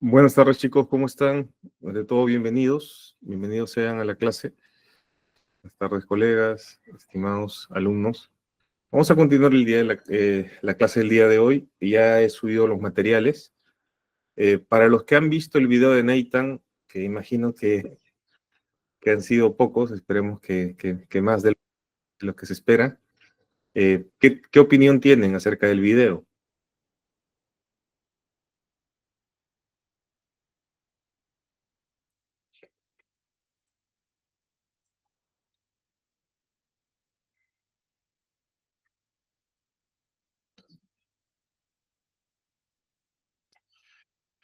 Buenas tardes, chicos, ¿cómo están? De todo, bienvenidos. Bienvenidos sean a la clase. Buenas tardes, colegas, estimados alumnos. Vamos a continuar la clase del día de hoy. Ya he subido los materiales. Para los que han visto el video de Nathan, que imagino que han sido pocos, esperemos que más de lo que se espera, ¿qué opinión tienen acerca del video?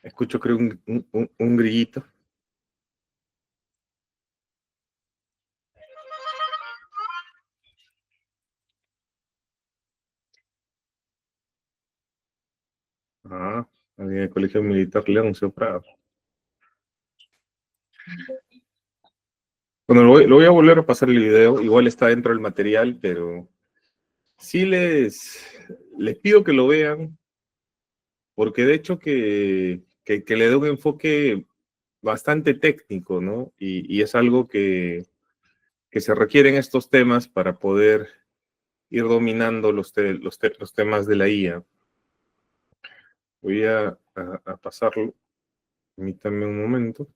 Escucho, creo, un grillito. Ah, en el Colegio Militar Leoncio Prado. Bueno, lo voy a volver a pasar el video, igual está dentro del material, pero sí les pido que lo vean, porque de hecho que le dé un enfoque bastante técnico, ¿no? Y es algo que se requiere en estos temas para poder ir dominando los temas de la IA. Voy a pasarlo, permítanme un momento.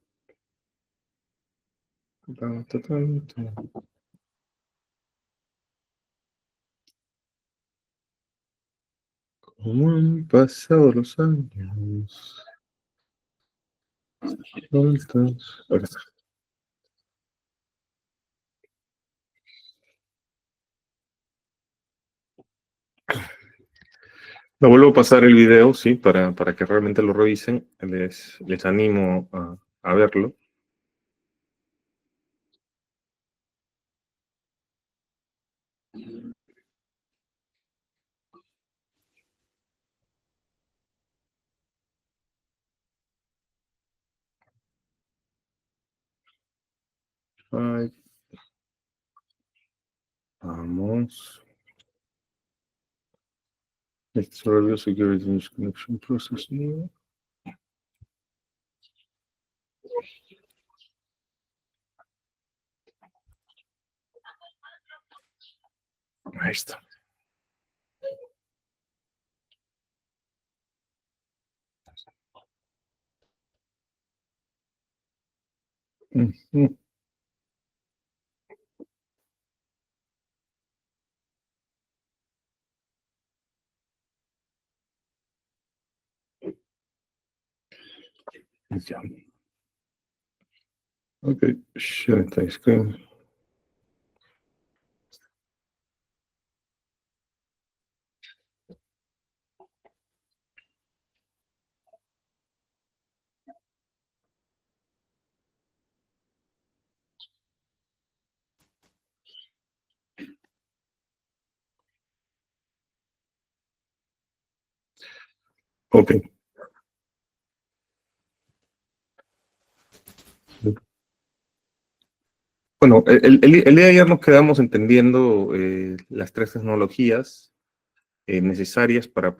Tan, tan, tan, tan. ¿Cómo han pasado los años? Vueltas. Acá está. Lo vuelvo a pasar el video, sí, para que realmente lo revisen. Les animo a verlo. Ay, vamos. Let's review security connection process. Ahí está. Ujú. Ya. Ok, share the screen. Ok. Bueno, el día de ayer nos quedamos entendiendo las tres tecnologías necesarias para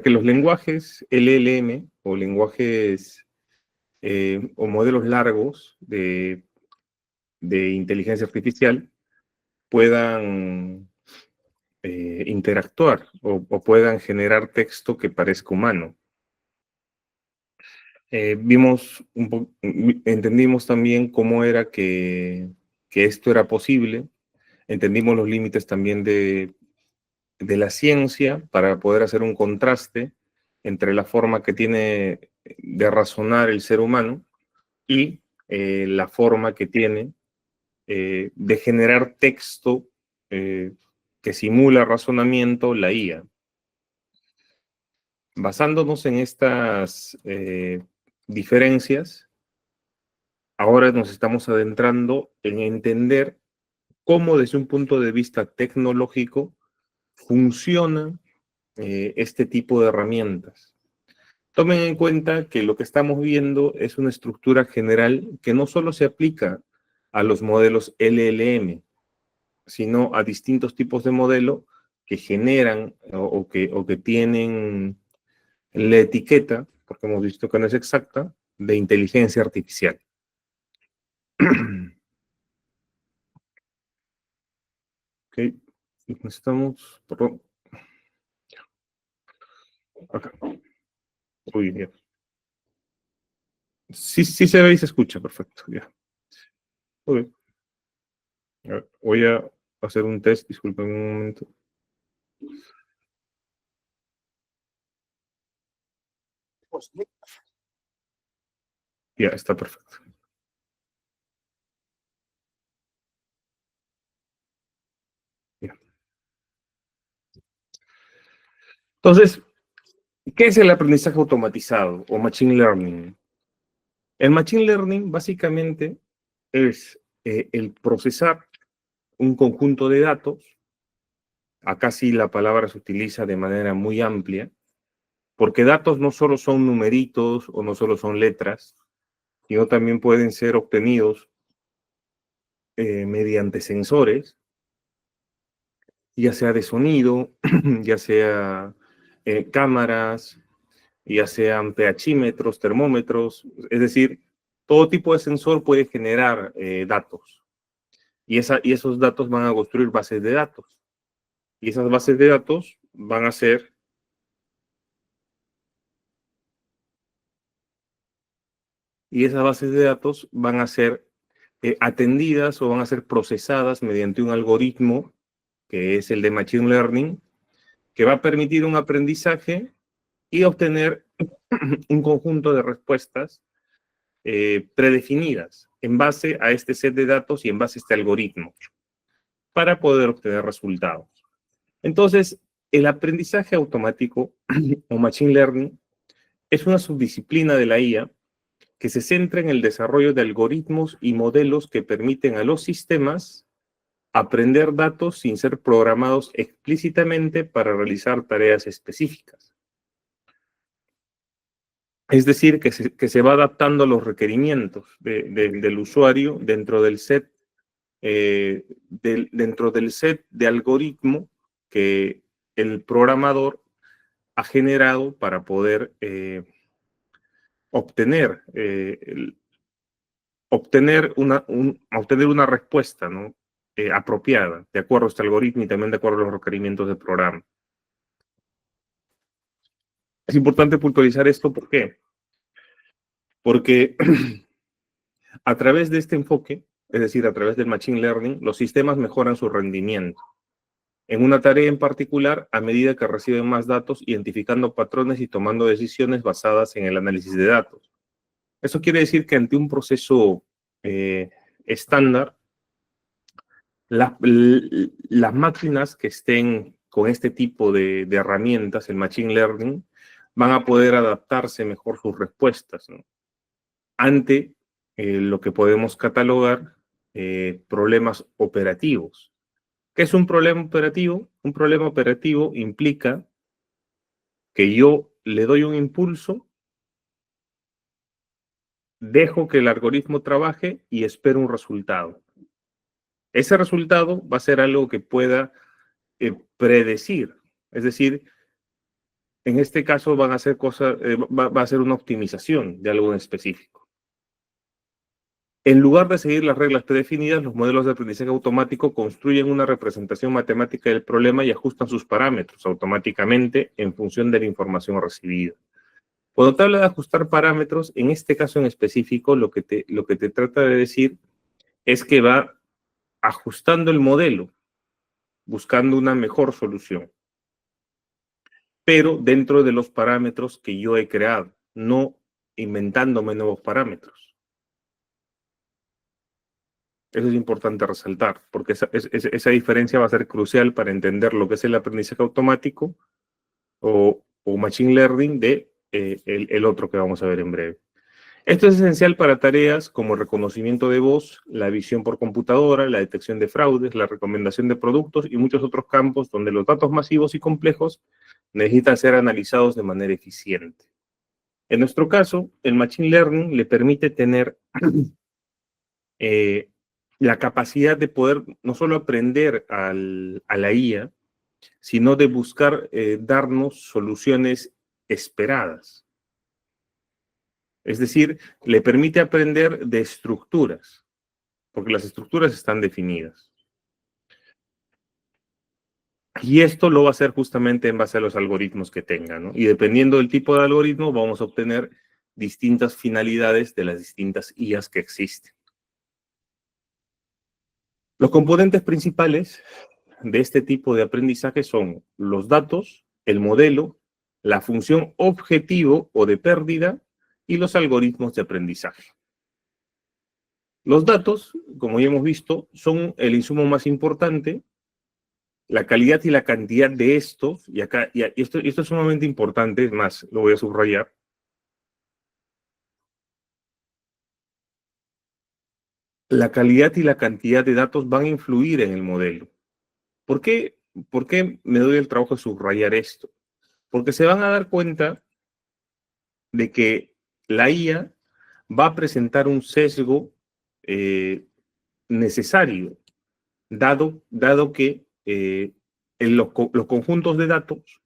que los lenguajes LLM o lenguajes o modelos largos de inteligencia artificial puedan interactuar o puedan generar texto que parezca humano. Entendimos también cómo era que esto era posible, entendimos los límites también de la ciencia para poder hacer un contraste entre la forma que tiene de razonar el ser humano y la forma que tiene de generar texto que simula razonamiento la IA. Basándonos en estas diferencias, ahora nos estamos adentrando en entender cómo desde un punto de vista tecnológico funciona este tipo de herramientas. Tomen en cuenta que lo que estamos viendo es una estructura general que no solo se aplica a los modelos LLM, sino a distintos tipos de modelo que generan o que tienen la etiqueta porque hemos visto que no es exacta, de inteligencia artificial. Ok, estamos, perdón, acá. Uy, bien. Sí, sí se ve y se escucha, perfecto, ya. Muy bien. A ver, voy a hacer un test, disculpen un momento. Ya, está perfecto. Ya. Entonces, ¿qué es el aprendizaje automatizado o machine learning? El machine learning básicamente es el procesar un conjunto de datos. Acá sí la palabra se utiliza de manera muy amplia, porque datos no solo son numeritos o no solo son letras, sino también pueden ser obtenidos mediante sensores, ya sea de sonido, ya sea cámaras, ya sean pHímetros, termómetros, es decir, todo tipo de sensor puede generar datos y esos datos van a construir bases de datos y esas bases de datos van a ser atendidas o van a ser procesadas mediante un algoritmo que es el de Machine Learning, que va a permitir un aprendizaje y obtener un conjunto de respuestas predefinidas en base a este set de datos y en base a este algoritmo para poder obtener resultados. Entonces, el aprendizaje automático o Machine Learning es una subdisciplina de la IA que se centra en el desarrollo de algoritmos y modelos que permiten a los sistemas aprender datos sin ser programados explícitamente para realizar tareas específicas. Es decir, que se va adaptando a los requerimientos del usuario dentro del set de algoritmo que el programador ha generado para poder obtener, obtener una respuesta, ¿no? Apropiada, de acuerdo a este algoritmo y también de acuerdo a los requerimientos del programa. Es importante puntualizar esto, ¿por qué? Porque a través de este enfoque, es decir, a través del Machine Learning, los sistemas mejoran su rendimiento en una tarea en particular a medida que reciben más datos, identificando patrones y tomando decisiones basadas en el análisis de datos. Eso quiere decir que ante un proceso estándar, las máquinas que estén con este tipo de herramientas, el Machine Learning, van a poder adaptarse mejor sus respuestas, ¿no? Ante lo que podemos catalogar problemas operativos. ¿Qué es un problema operativo? Un problema operativo implica que yo le doy un impulso, dejo que el algoritmo trabaje y espero un resultado. Ese resultado va a ser algo que pueda predecir. Es decir, en este caso van a ser va a ser una optimización de algo en específico. En lugar de seguir las reglas predefinidas, los modelos de aprendizaje automático construyen una representación matemática del problema y ajustan sus parámetros automáticamente en función de la información recibida. Cuando te habla de ajustar parámetros, en este caso en específico, lo que te trata de decir es que va ajustando el modelo, buscando una mejor solución, pero dentro de los parámetros que yo he creado, no inventándome nuevos parámetros. Eso es importante resaltar, porque esa diferencia va a ser crucial para entender lo que es el aprendizaje automático o machine learning de el otro que vamos a ver en breve. Esto es esencial para tareas como el reconocimiento de voz, la visión por computadora, la detección de fraudes, la recomendación de productos y muchos otros campos donde los datos masivos y complejos necesitan ser analizados de manera eficiente. En nuestro caso, el Machine Learning le permite tener la capacidad de poder no solo aprender a la IA, sino de buscar darnos soluciones esperadas. Es decir, le permite aprender de estructuras, porque las estructuras están definidas. Y esto lo va a hacer justamente en base a los algoritmos que tenga, ¿no? Y dependiendo del tipo de algoritmo, vamos a obtener distintas finalidades de las distintas IAs que existen. Los componentes principales de este tipo de aprendizaje son los datos, el modelo, la función objetivo o de pérdida y los algoritmos de aprendizaje. Los datos, como ya hemos visto, son el insumo más importante. La calidad y la cantidad de estos, y acá, y esto es sumamente importante, es más, lo voy a subrayar. La calidad y la cantidad de datos van a influir en el modelo. ¿Por qué me doy el trabajo de subrayar esto? Porque se van a dar cuenta de que la IA va a presentar un sesgo necesario, dado que los conjuntos de datos,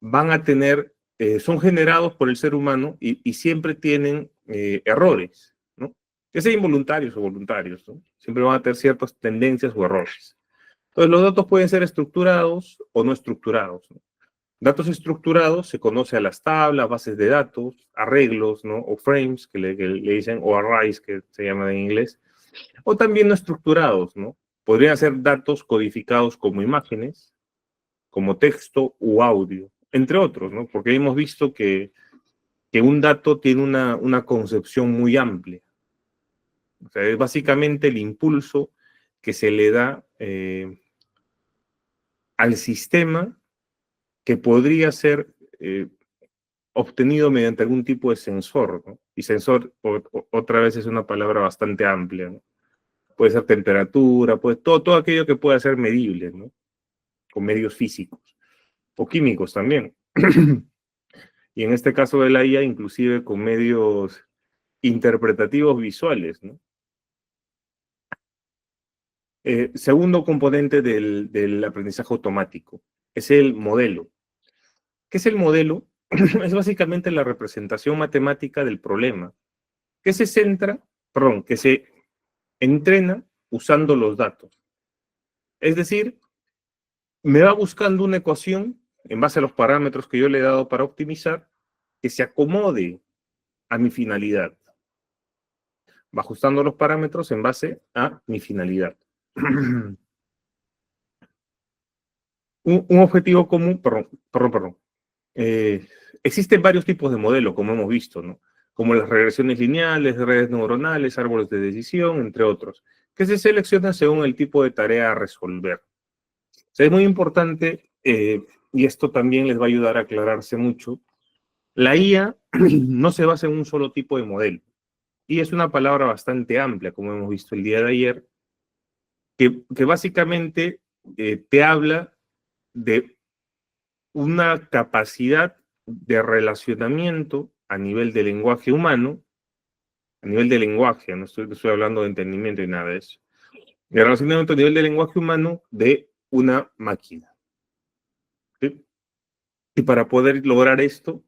van a tener, son generados por el ser humano y siempre tienen errores, ¿no? Ya sean involuntarios o voluntarios, ¿no? Siempre van a tener ciertas tendencias o errores. Entonces, los datos pueden ser estructurados o no estructurados, ¿no? Datos estructurados se conoce a las tablas, bases de datos, arreglos, ¿no? O frames, que le dicen, o arrays, que se llaman en inglés, o también no estructurados, ¿no? Podrían ser datos codificados como imágenes, como texto u audio, entre otros, ¿no? Porque hemos visto que un dato tiene una concepción muy amplia. O sea, es básicamente el impulso que se le da al sistema que podría ser obtenido mediante algún tipo de sensor, ¿no? Y sensor, otra vez, es una palabra bastante amplia, ¿no? Puede ser temperatura, todo aquello que pueda ser medible, ¿no? Con medios físicos o químicos también. Y en este caso de la IA, inclusive con medios interpretativos visuales, ¿no? Segundo componente del aprendizaje automático es el modelo. ¿Qué es el modelo? Es básicamente la representación matemática del problema, que se que se entrena usando los datos. Es decir, me va buscando una ecuación en base a los parámetros que yo le he dado para optimizar, que se acomode a mi finalidad. Va ajustando los parámetros en base a mi finalidad. Un objetivo común, perdón. Existen varios tipos de modelos, como hemos visto, ¿no? Como las regresiones lineales, redes neuronales, árboles de decisión, entre otros, que se seleccionan según el tipo de tarea a resolver. O sea, es muy importante, y esto también les va a ayudar a aclararse mucho, la IA no se basa en un solo tipo de modelo. Y es una palabra bastante amplia, como hemos visto el día de ayer, que básicamente te habla de una capacidad de relacionamiento a nivel de lenguaje humano, a nivel de lenguaje, no estoy hablando de entendimiento y nada de eso, de relacionamiento a nivel de lenguaje humano de una máquina. ¿Sí? Y para poder lograr esto,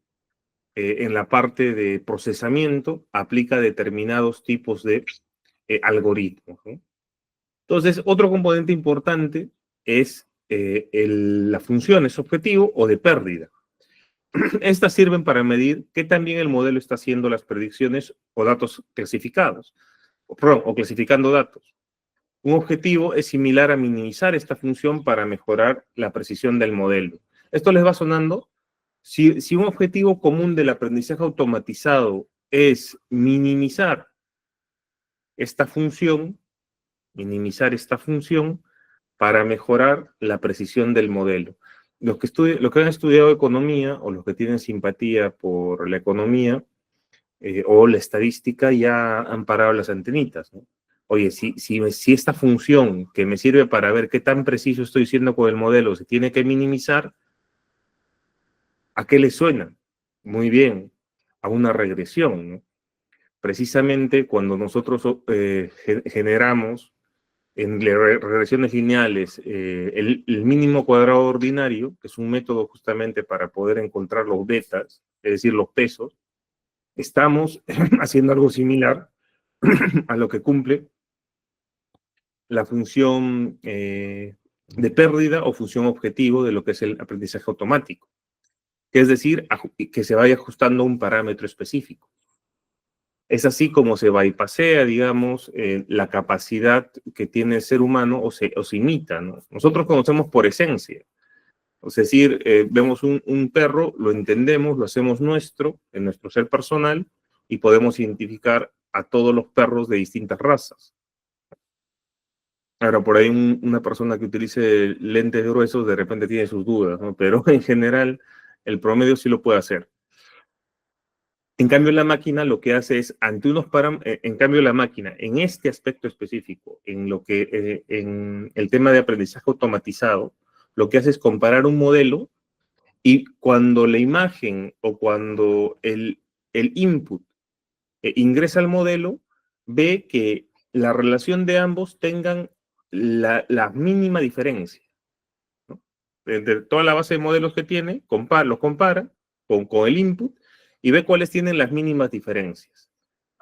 en la parte de procesamiento, aplica determinados tipos de algoritmos, ¿no? Entonces, otro componente importante es las funciones objetivo o de pérdida. Estas sirven para medir qué tan bien el modelo está haciendo las predicciones o datos clasificados, o clasificando datos. Un objetivo es similar a minimizar esta función para mejorar la precisión del modelo. ¿Esto les va sonando? Si un objetivo común del aprendizaje automatizado es minimizar esta función para mejorar la precisión del modelo. Los que han estudiado economía o los que tienen simpatía por la economía o la estadística ya han parado las antenitas, ¿no? Oye, si esta función que me sirve para ver qué tan preciso estoy siendo con el modelo se tiene que minimizar, ¿a qué le suena? Muy bien, a una regresión, ¿no? Precisamente cuando nosotros generamos en regresiones lineales el mínimo cuadrado ordinario, que es un método justamente para poder encontrar los betas, es decir, los pesos, estamos haciendo algo similar a lo que cumple la función de pérdida o función objetivo de lo que es el aprendizaje automático, que es decir, que se vaya ajustando a un parámetro específico. Es así como se bypassea, digamos, la capacidad que tiene el ser humano o se imita, ¿no? Nosotros conocemos por esencia. Es decir, vemos un perro, lo entendemos, lo hacemos nuestro, en nuestro ser personal, y podemos identificar a todos los perros de distintas razas. Ahora, por ahí una persona que utilice lentes gruesos de repente tiene sus dudas, ¿no? Pero en general, el promedio sí lo puede hacer. En cambio, la máquina lo que hace es, ante unos parámetros, en cambio, la máquina, en este aspecto específico, en el tema de aprendizaje automatizado, lo que hace es comparar un modelo y cuando la imagen o cuando el input ingresa al modelo, ve que la relación de ambos tengan la mínima diferencia, ¿no? De toda la base de modelos que tiene, los compara con el input y ve cuáles tienen las mínimas diferencias.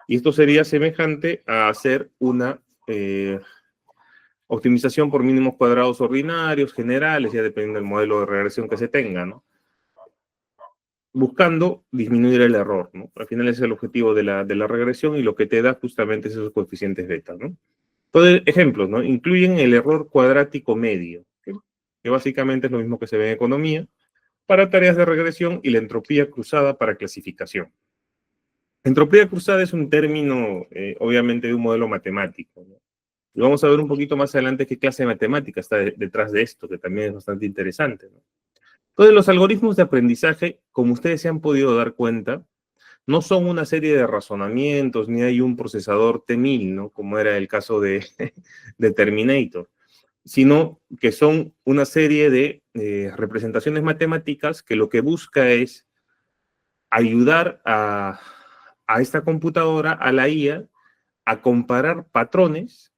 Y esto sería semejante a hacer una optimización por mínimos cuadrados ordinarios, generales, ya dependiendo del modelo de regresión que se tenga, ¿no? Buscando disminuir el error, ¿no? Al final ese es el objetivo de la regresión y lo que te da justamente es esos coeficientes beta, ¿no? Entonces, ejemplos, ¿no? Incluyen el error cuadrático medio, ¿sí? Que básicamente es lo mismo que se ve en economía, para tareas de regresión y la entropía cruzada para clasificación. Entropía cruzada es un término, obviamente, de un modelo matemático, ¿no? Y vamos a ver un poquito más adelante qué clase de matemática está detrás de esto, que también es bastante interesante, ¿no? Entonces, los algoritmos de aprendizaje, como ustedes se han podido dar cuenta, no son una serie de razonamientos, ni hay un procesador T1000, ¿no? Como era el caso de Terminator, sino que son una serie de representaciones matemáticas que lo que busca es ayudar a esta computadora, a la IA, a comparar patrones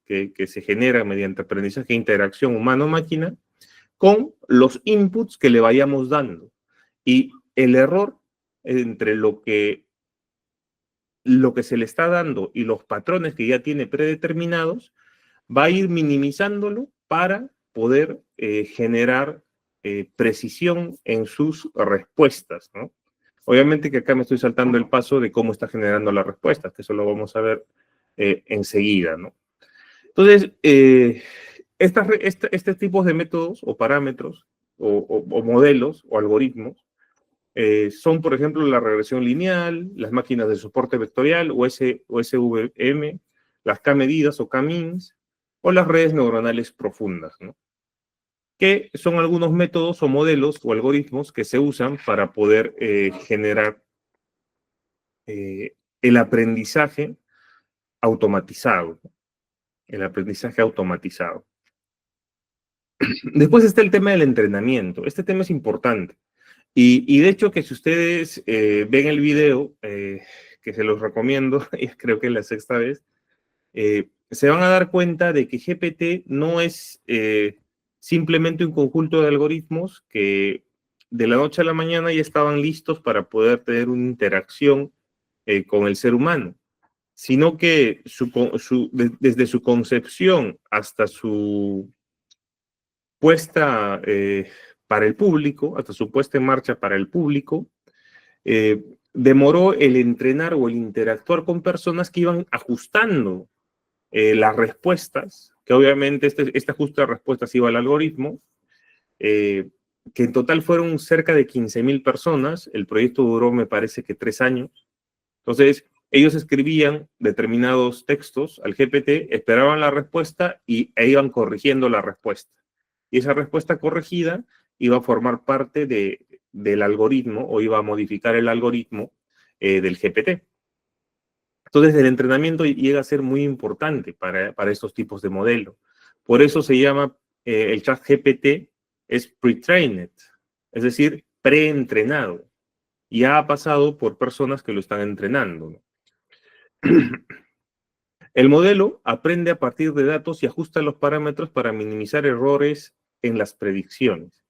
que se generan mediante aprendizaje e interacción humano-máquina, con los inputs que le vayamos dando. Y el error entre lo que se le está dando y los patrones que ya tiene predeterminados, va a ir minimizándolo para poder generar precisión en sus respuestas, ¿no? Obviamente que acá me estoy saltando el paso de cómo está generando las respuestas, que eso lo vamos a ver enseguida, ¿no? Entonces, este tipo de métodos o parámetros o modelos o algoritmos son, por ejemplo, la regresión lineal, las máquinas de soporte vectorial o SVM, las K-medidas o K-means, o las redes neuronales profundas, ¿no? Que son algunos métodos o modelos o algoritmos que se usan para poder generar el aprendizaje automatizado, ¿no? El aprendizaje automatizado. Después está el tema del entrenamiento. Este tema es importante. Y de hecho que si ustedes ven el video, que se los recomiendo, y creo que es la sexta vez, se van a dar cuenta de que GPT no es simplemente un conjunto de algoritmos que de la noche a la mañana ya estaban listos para poder tener una interacción con el ser humano, sino que desde su concepción hasta su puesta para el público, hasta su puesta en marcha para el público, demoró el entrenar o el interactuar con personas que iban ajustando las respuestas, que obviamente este ajuste de respuestas iba al algoritmo, que en total fueron cerca de 15.000 personas. El proyecto duró, me parece que 3 años. Entonces, ellos escribían determinados textos al GPT, esperaban la respuesta e iban corrigiendo la respuesta. Y esa respuesta corregida iba a formar parte del algoritmo o iba a modificar el algoritmo del GPT. Entonces, el entrenamiento llega a ser muy importante para estos tipos de modelos. Por eso se llama el chat GPT es pre-trained, es decir, preentrenado. Ya ha pasado por personas que lo están entrenando, ¿no? El modelo aprende a partir de datos y ajusta los parámetros para minimizar errores en las predicciones.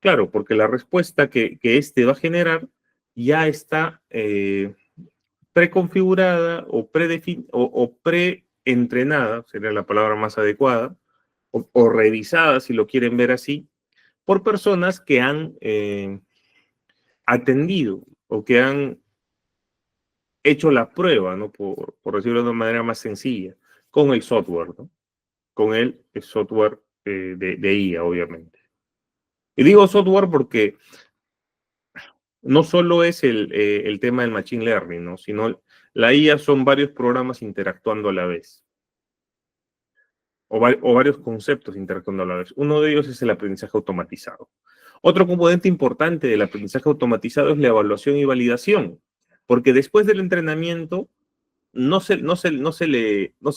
Claro, porque la respuesta que este va a generar ya está preconfigurada o preentrenada, sería la palabra más adecuada, o revisada, si lo quieren ver así, por personas que han atendido o que han hecho la prueba, ¿no? Por decirlo de una manera más sencilla, con el software, ¿no? Con el software de IA, obviamente. Y digo software porque no solo es el tema del Machine Learning, ¿no? Sino la IA son varios programas interactuando a la vez. O varios conceptos interactuando a la vez. Uno de ellos es el aprendizaje automatizado. Otro componente importante del aprendizaje automatizado es la evaluación y validación, porque después del entrenamiento no se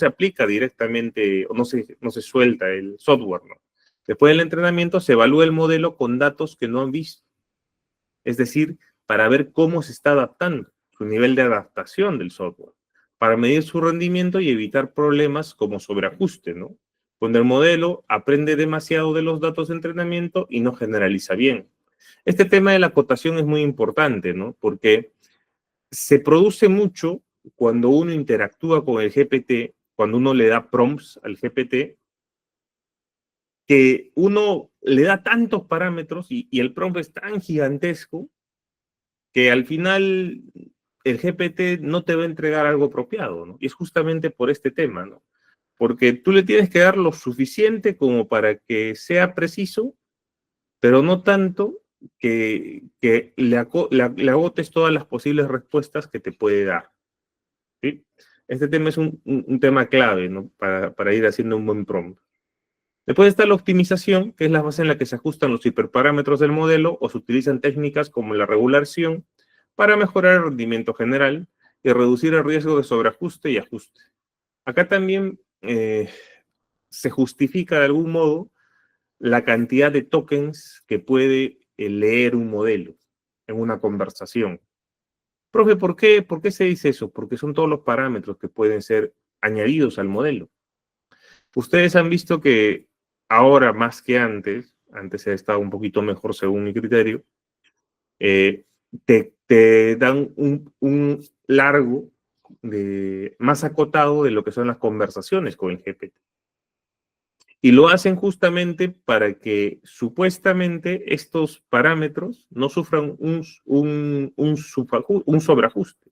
aplica directamente o no se suelta el software, ¿no? Después del entrenamiento se evalúa el modelo con datos que no han visto, es decir, para ver cómo se está adaptando, su nivel de adaptación del software, para medir su rendimiento y evitar problemas como sobreajuste, ¿no? Cuando el modelo aprende demasiado de los datos de entrenamiento y no generaliza bien. Este tema de la acotación es muy importante, ¿no? Porque se produce mucho cuando uno interactúa con el GPT, cuando uno le da prompts al GPT, que uno le da tantos parámetros y el prompt es tan gigantesco que al final el GPT no te va a entregar algo apropiado, ¿no? Y es justamente por este tema, ¿no? Porque tú le tienes que dar lo suficiente como para que sea preciso, pero no tanto que le agotes todas las posibles respuestas que te puede dar, ¿sí? Este tema es un tema clave, ¿no? Para ir haciendo un buen prompt. Después está la optimización, que es la base en la que se ajustan los hiperparámetros del modelo o se utilizan técnicas como la regulación para mejorar el rendimiento general y reducir el riesgo de sobreajuste y ajuste. Acá también se justifica de algún modo la cantidad de tokens que puede leer un modelo en una conversación. Profe, ¿por qué? ¿Por qué se dice eso? Porque son todos los parámetros que pueden ser añadidos al modelo. Ustedes han visto que ahora más que antes ha estado un poquito mejor según mi criterio, te dan un largo más acotado de lo que son las conversaciones con el GPT. Y lo hacen justamente para que supuestamente estos parámetros no sufran un sobreajuste,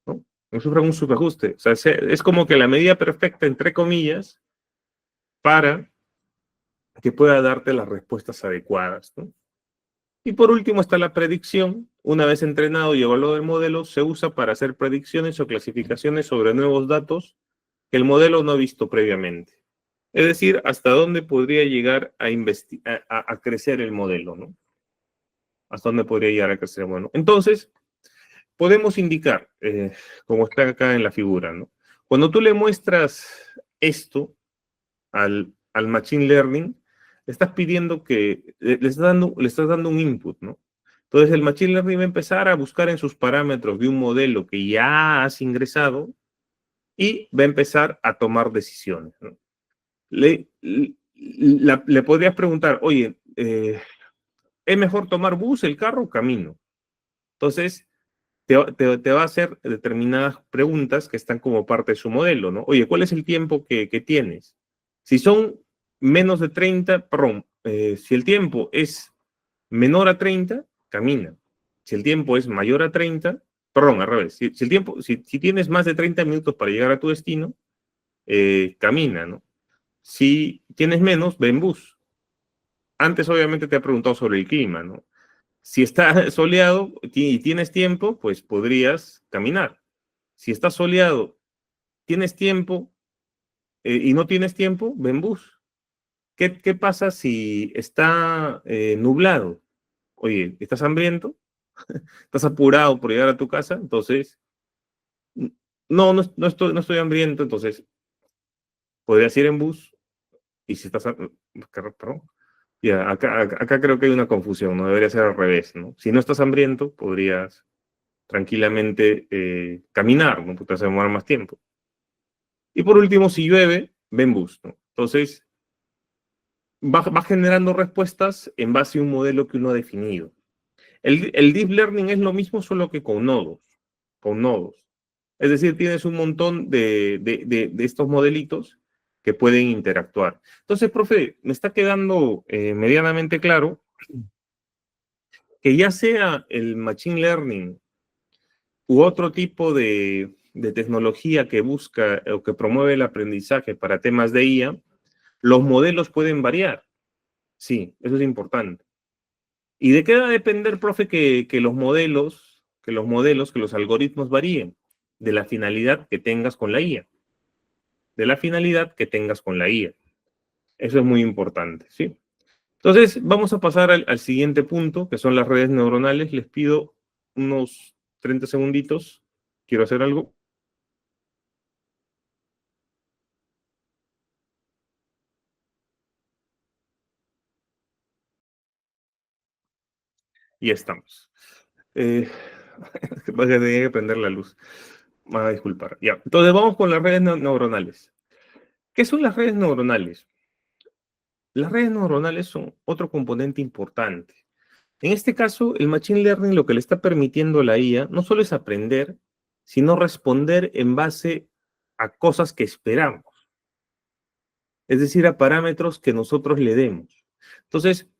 ¿no? No sufran un subajuste. O sea, es como que la medida perfecta, entre comillas, para que pueda darte las respuestas adecuadas, ¿no? Y por último está la predicción. Una vez entrenado y evaluado el modelo, se usa para hacer predicciones o clasificaciones sobre nuevos datos que el modelo no ha visto previamente. Es decir, hasta dónde podría llegar a crecer el modelo, ¿no? Hasta dónde podría llegar a crecer el modelo. Entonces, podemos indicar, como está acá en la figura, ¿no? Cuando tú le muestras esto al Machine Learning, le estás pidiendo que, le estás dando un input, ¿no? Entonces el Machine Learning va a empezar a buscar en sus parámetros de un modelo que ya has ingresado y va a empezar a tomar decisiones, ¿no? Le podrías preguntar, oye, ¿es mejor tomar bus, el carro o camino? Entonces, te va a hacer determinadas preguntas que están como parte de su modelo, ¿no? Oye, ¿cuál es el tiempo que tienes? Si son menos de 30, perdón, si el tiempo es menor a 30, camina. Si el tiempo es mayor a 30, perdón, al revés. Si tienes más de 30 minutos para llegar a tu destino, camina, ¿no? Si tienes menos, ve en bus. Antes, obviamente, te ha preguntado sobre el clima, ¿no? Si está soleado y tienes tiempo, pues podrías caminar. Si está soleado, tienes tiempo y no tienes tiempo, ven bus. ¿Qué pasa si está nublado? Oye, ¿estás hambriento? ¿Estás apurado por llegar a tu casa? Entonces, no estoy hambriento, entonces podrías ir en bus y si estás, perdón, ya, acá creo que hay una confusión, no debería ser al revés, ¿no? Si no estás hambriento, podrías tranquilamente caminar, ¿no? Porque te vas a demorar más tiempo. Y por último, si llueve, ven bus, ¿no? Entonces, va generando respuestas en base a un modelo que uno ha definido. El deep learning es lo mismo, solo que con nodos. Con nodos. Es decir, tienes un montón de estos modelitos que pueden interactuar. Entonces, profe, me está quedando medianamente claro que ya sea el machine learning u otro tipo de tecnología que busca o que promueve el aprendizaje para temas de IA, los modelos pueden variar. Sí, eso es importante. ¿Y de qué va a depender, profe, que los algoritmos varíen? De la finalidad que tengas con la IA. De la finalidad que tengas con la IA. Eso es muy importante, ¿sí? Entonces, vamos a pasar al siguiente punto, que son las redes neuronales. Les pido unos 30 segunditos. Quiero hacer algo. Y ya estamos. Tenía que prender la luz. Me va a disculpar. Ya. Entonces, vamos con las redes neuronales. ¿Qué son las redes neuronales? Las redes neuronales son otro componente importante. En este caso, el Machine Learning lo que le está permitiendo a la IA no solo es aprender, sino responder en base a cosas que esperamos, es decir, a parámetros que nosotros le demos. Entonces,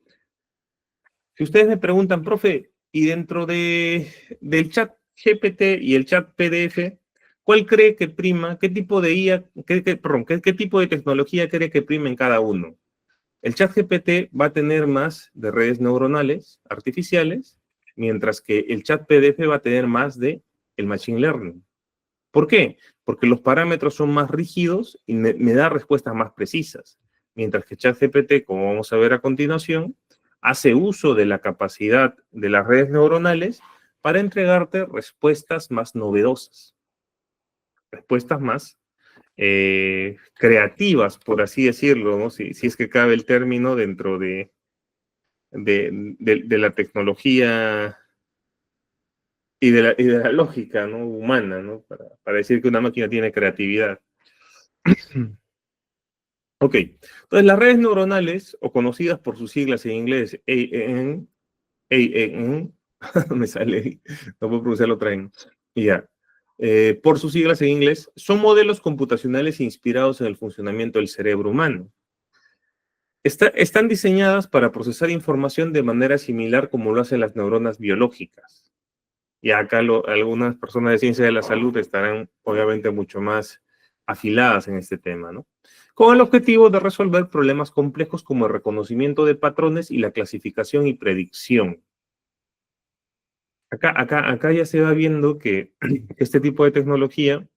si ustedes me preguntan, profe, y dentro del chat GPT y el chat PDF, ¿cuál cree que prima? ¿Qué tipo de IA, perdón, qué tipo de tecnología cree que prima en cada uno? El chat GPT va a tener más de redes neuronales artificiales, mientras que el chat PDF va a tener más de el machine learning. ¿Por qué? Porque los parámetros son más rígidos y me da respuestas más precisas. Mientras que ChatGPT, como vamos a ver a continuación, hace uso de la capacidad de las redes neuronales para entregarte respuestas más novedosas, respuestas más creativas, por así decirlo, ¿no? Si es que cabe el término dentro de la tecnología y de la lógica, ¿no? Humana, ¿no? Para decir que una máquina tiene creatividad. Ok, entonces las redes neuronales, o conocidas por sus siglas en inglés, AAN, me sale, no puedo pronunciarlo otra vez, ya, por sus siglas en inglés, son modelos computacionales inspirados en el funcionamiento del cerebro humano. Están diseñadas para procesar información de manera similar como lo hacen las neuronas biológicas. Y acá algunas personas de ciencia de la salud estarán obviamente mucho más afiladas en este tema, ¿no? Con el objetivo de resolver problemas complejos como el reconocimiento de patrones y la clasificación y predicción. Acá ya se va viendo que este tipo de tecnología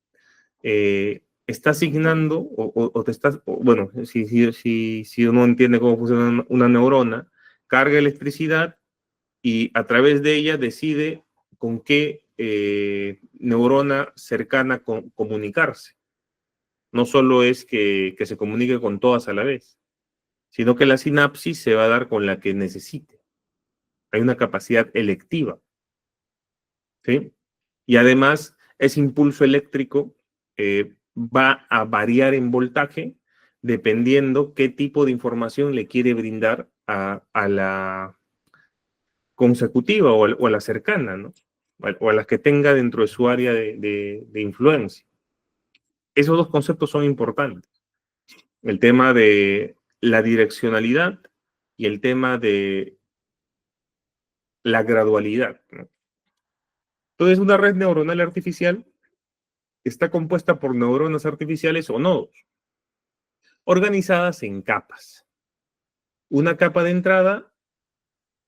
está asignando o te está, bueno, si uno entiende cómo funciona una neurona, carga electricidad y a través de ella decide con qué neurona cercana comunicarse. No solo es que se comunique con todas a la vez, sino que la sinapsis se va a dar con la que necesite. Hay una capacidad electiva, ¿sí? Y además, ese impulso eléctrico va a variar en voltaje dependiendo qué tipo de información le quiere brindar a la consecutiva o a la cercana, ¿no? O a las que tenga dentro de su área de influencia. Esos dos conceptos son importantes. El tema de la direccionalidad y el tema de la gradualidad, ¿no? Entonces, una red neuronal artificial está compuesta por neuronas artificiales o nodos, organizadas en capas. Una capa de entrada,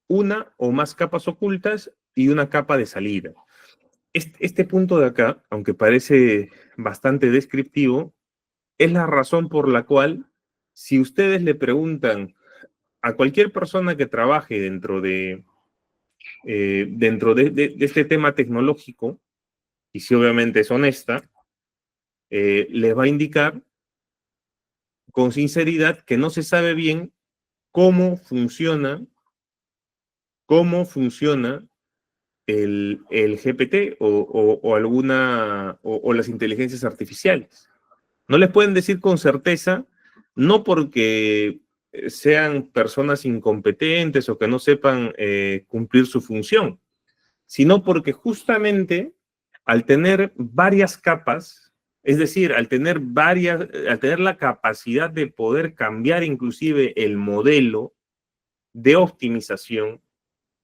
una o más capas ocultas y una capa de salida. Este punto de acá, aunque parece bastante descriptivo, es la razón por la cual, si ustedes le preguntan a cualquier persona que trabaje dentro de este tema tecnológico, y si obviamente es honesta, les va a indicar con sinceridad que no se sabe bien cómo funciona, cómo funciona el GPT o las inteligencias artificiales. No les pueden decir con certeza, no porque sean personas incompetentes o que no sepan cumplir su función, sino porque justamente al tener varias capas, es decir, al tener la capacidad de poder cambiar inclusive el modelo de optimización,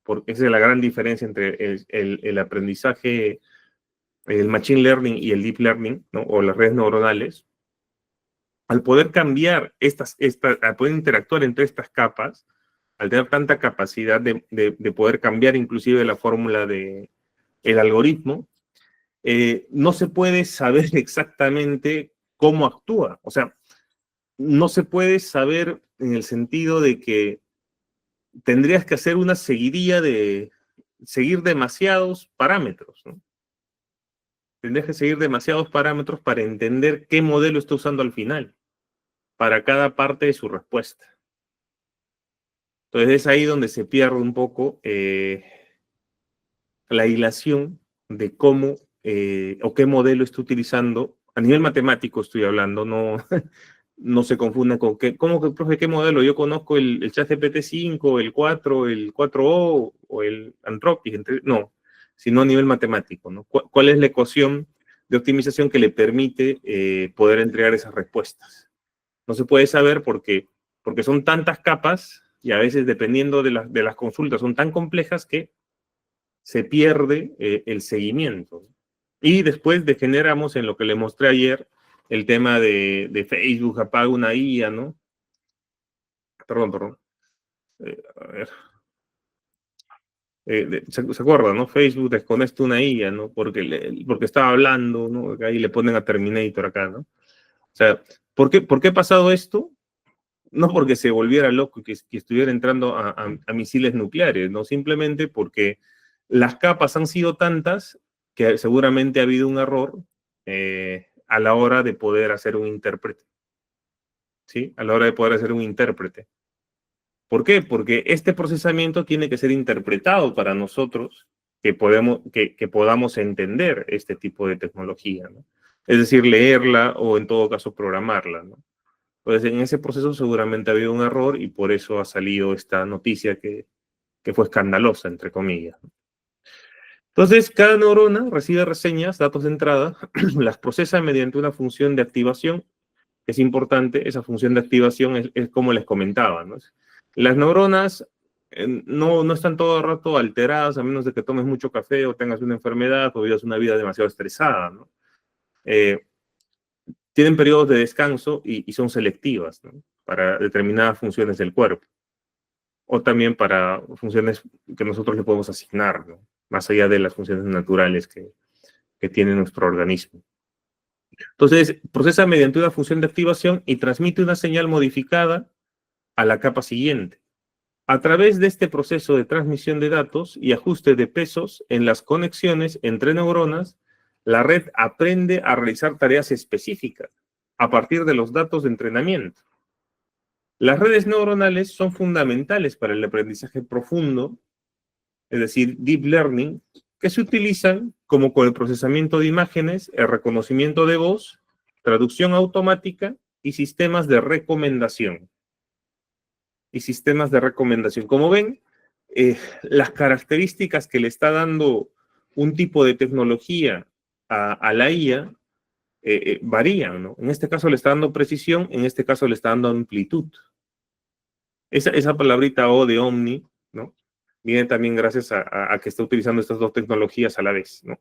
porque esa es la gran diferencia entre el aprendizaje, el machine learning y el deep learning, ¿no? O las redes neuronales. Al poder cambiar al poder interactuar entre estas capas, al tener tanta capacidad de poder cambiar inclusive la fórmula del algoritmo, no se puede saber exactamente cómo actúa. O sea, no se puede saber en el sentido de que tendrías que hacer una seguidilla de seguir demasiados parámetros, ¿no? Tendrías que seguir demasiados parámetros para entender qué modelo está usando al final, para cada parte de su respuesta. Entonces es ahí donde se pierde un poco la hilación de cómo o qué modelo está utilizando. A nivel matemático estoy hablando, no, no se confunda con ¿cómo que, profe, qué modelo? Yo conozco el ChatGPT 5, el 4, el 4o o el Anthropic, no, sino a nivel matemático, ¿no? ¿Cuál es la ecuación de optimización que le permite poder entregar esas respuestas? No se puede saber porque son tantas capas y a veces dependiendo de las consultas son tan complejas que se pierde el seguimiento. Y después degeneramos en lo que le mostré ayer, el tema de Facebook apaga una IA, ¿no? Perdón. A ver. ¿Se acuerdan, no? Facebook desconecta una IA, ¿no? Porque estaba hablando, ¿no? Ahí le ponen a Terminator acá, ¿no? O sea, por qué ha pasado esto? No porque se volviera loco y que estuviera entrando a misiles nucleares, ¿no? Simplemente porque las capas han sido tantas que seguramente ha habido un error a la hora de poder hacer un intérprete, ¿sí? A la hora de poder hacer un intérprete. ¿Por qué? Porque este procesamiento tiene que ser interpretado para nosotros que podamos entender este tipo de tecnología, ¿no? Es decir, leerla o en todo caso programarla, ¿no? Pues en ese proceso seguramente ha habido un error y por eso ha salido esta noticia que fue escandalosa, entre comillas. Entonces, cada neurona recibe reseñas, datos de entrada, las procesa mediante una función de activación, que es importante. Esa función de activación es como les comentaba, ¿no? Las neuronas no están todo el rato alteradas, a menos de que tomes mucho café o tengas una enfermedad o vivas una vida demasiado estresada, ¿no? Tienen periodos de descanso y son selectivas, ¿no? Para determinadas funciones del cuerpo, o también para funciones que nosotros le podemos asignar, ¿no? Más allá de las funciones naturales que tiene nuestro organismo. Entonces, procesa mediante una función de activación y transmite una señal modificada a la capa siguiente. A través de este proceso de transmisión de datos y ajuste de pesos en las conexiones entre neuronas, la red aprende a realizar tareas específicas a partir de los datos de entrenamiento. Las redes neuronales son fundamentales para el aprendizaje profundo, es decir, deep learning, que se utilizan como con el procesamiento de imágenes, el reconocimiento de voz, traducción automática y sistemas de recomendación. Como ven, las características que le está dando un tipo de tecnología a la IA varían, ¿no? En este caso le está dando precisión, en este caso le está dando amplitud. Esa palabrita O de Omni, ¿no? Viene también gracias a que está utilizando estas dos tecnologías a la vez, ¿no?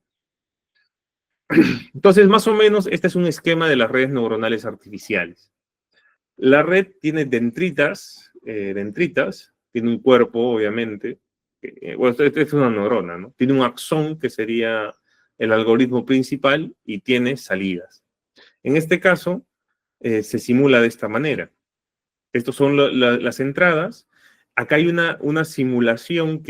Entonces, más o menos, este es un esquema de las redes neuronales artificiales. La red tiene dendritas, tiene un cuerpo, obviamente. Bueno, esto es una neurona, ¿no? Tiene un axón, que sería el algoritmo principal, y tiene salidas. En este caso, se simula de esta manera. Estas son las entradas. Acá hay una simulación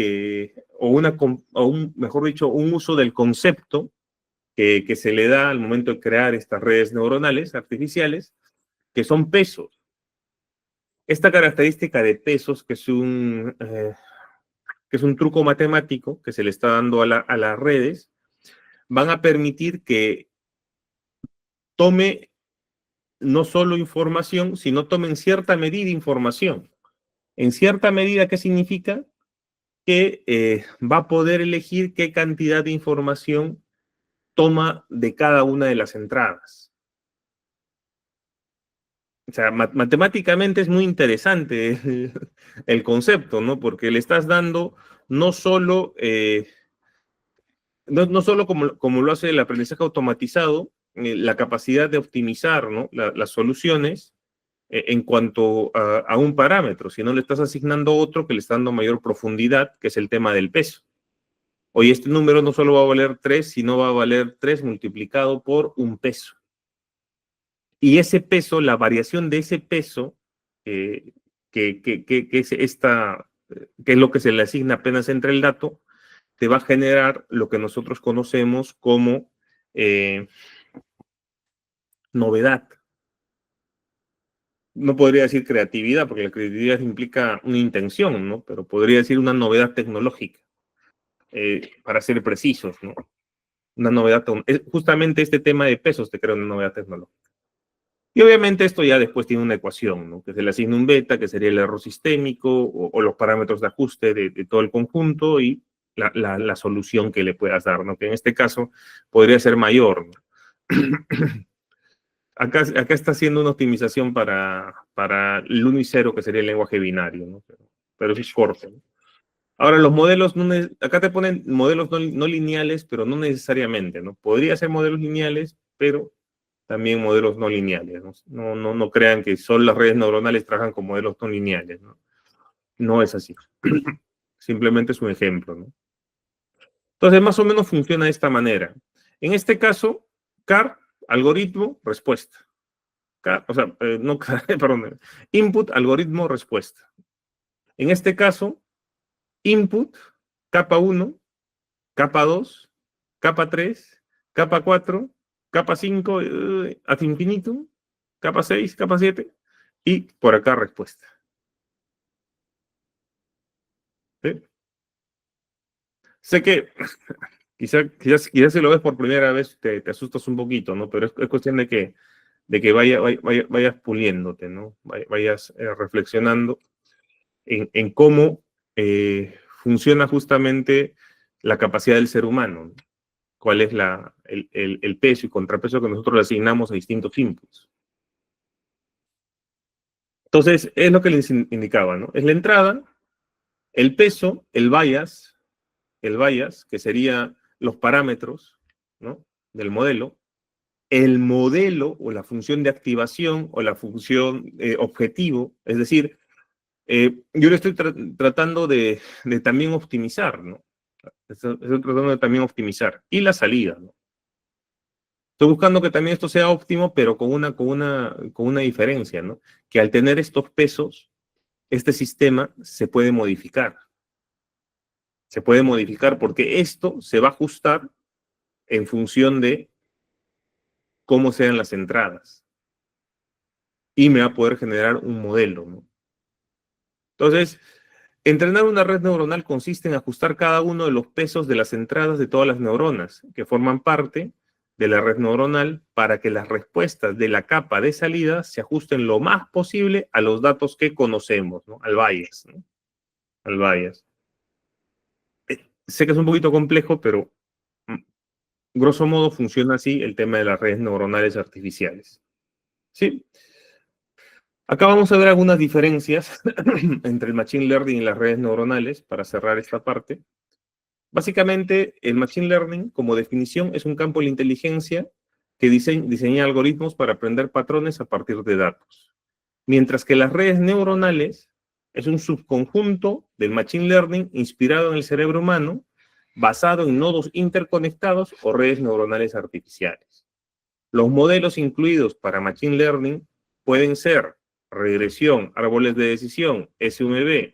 mejor dicho, un uso del concepto que se le da al momento de crear estas redes neuronales artificiales, que son pesos. Esta característica de pesos, que es un truco matemático que se le está dando a las redes, van a permitir que tome no solo información, sino toma en cierta medida información. En cierta medida, ¿qué significa? Que va a poder elegir qué cantidad de información toma de cada una de las entradas. O sea, matemáticamente es muy interesante el concepto, ¿no? Porque le estás dando no solo, no solo como lo hace el aprendizaje automatizado, la capacidad de optimizar, ¿no? Las soluciones en cuanto a un parámetro, sino le estás asignando otro que le está dando mayor profundidad, que es el tema del peso. Hoy este número no solo va a valer 3, sino va a valer 3 multiplicado por un peso. Y ese peso, la variación de ese peso, que es que es lo que se le asigna apenas entre el dato, te va a generar lo que nosotros conocemos como novedad. No podría decir creatividad, porque la creatividad implica una intención, ¿no? Pero podría decir una novedad tecnológica, para ser precisos, ¿no? Una novedad, justamente este tema de pesos te crea una novedad tecnológica. Y obviamente esto ya después tiene una ecuación, ¿no? Que se le asigna un beta, que sería el error sistémico, o los parámetros de ajuste de todo el conjunto, y la solución que le puedas dar, ¿no? Que en este caso podría ser mayor, ¿no? Acá está haciendo una optimización para el 1 y 0, que sería el lenguaje binario, ¿no? Pero eso es corto, ¿no? Ahora, los modelos, acá te ponen modelos no lineales, pero no necesariamente, ¿no? Podría ser modelos lineales, pero también modelos no lineales, ¿no? No crean que solo las redes neuronales trabajan con modelos no lineales, ¿no? No es así. Simplemente es un ejemplo, ¿no? Entonces, más o menos funciona de esta manera. En este caso, CAR, algoritmo, respuesta. CAR, o sea, no CAR, perdón, input, algoritmo, respuesta. En este caso, input, capa 1, capa 2, capa 3, capa 4, capa 5, hasta infinito, capa 6, capa 7, y por acá respuesta. ¿Sí? Sé que quizás si lo ves por primera vez te asustas un poquito, ¿no? Pero es cuestión de que vayas puliéndote, ¿no? Vayas reflexionando en cómo funciona justamente la capacidad del ser humano, ¿no? Cuál es el peso y contrapeso que nosotros le asignamos a distintos inputs. Entonces, es lo que les indicaba, ¿no? Es la entrada, el peso, el bias, que sería los parámetros, ¿no? Del modelo, el modelo o la función de activación o la función objetivo, es decir, yo le estoy tratando de también optimizar, ¿no? Estoy tratando de también optimizar. Y la salida, ¿no? Estoy buscando que también esto sea óptimo, pero con una diferencia, ¿no? Que al tener estos pesos, este sistema se puede modificar. Se puede modificar porque esto se va a ajustar en función de cómo sean las entradas. Y me va a poder generar un modelo, ¿no? Entonces, entrenar una red neuronal consiste en ajustar cada uno de los pesos de las entradas de todas las neuronas que forman parte de la red neuronal para que las respuestas de la capa de salida se ajusten lo más posible a los datos que conocemos, ¿no? Al bias, ¿no? Al bias. Sé que es un poquito complejo, pero mm, grosso modo funciona así el tema de las redes neuronales artificiales. ¿Sí? Acá vamos a ver algunas diferencias entre el Machine Learning y las redes neuronales para cerrar esta parte. Básicamente, el Machine Learning, como definición, es un campo de la inteligencia que diseña algoritmos para aprender patrones a partir de datos. Mientras que las redes neuronales es un subconjunto del Machine Learning inspirado en el cerebro humano, basado en nodos interconectados o redes neuronales artificiales. Los modelos incluidos para Machine Learning pueden ser regresión, árboles de decisión, SUMB,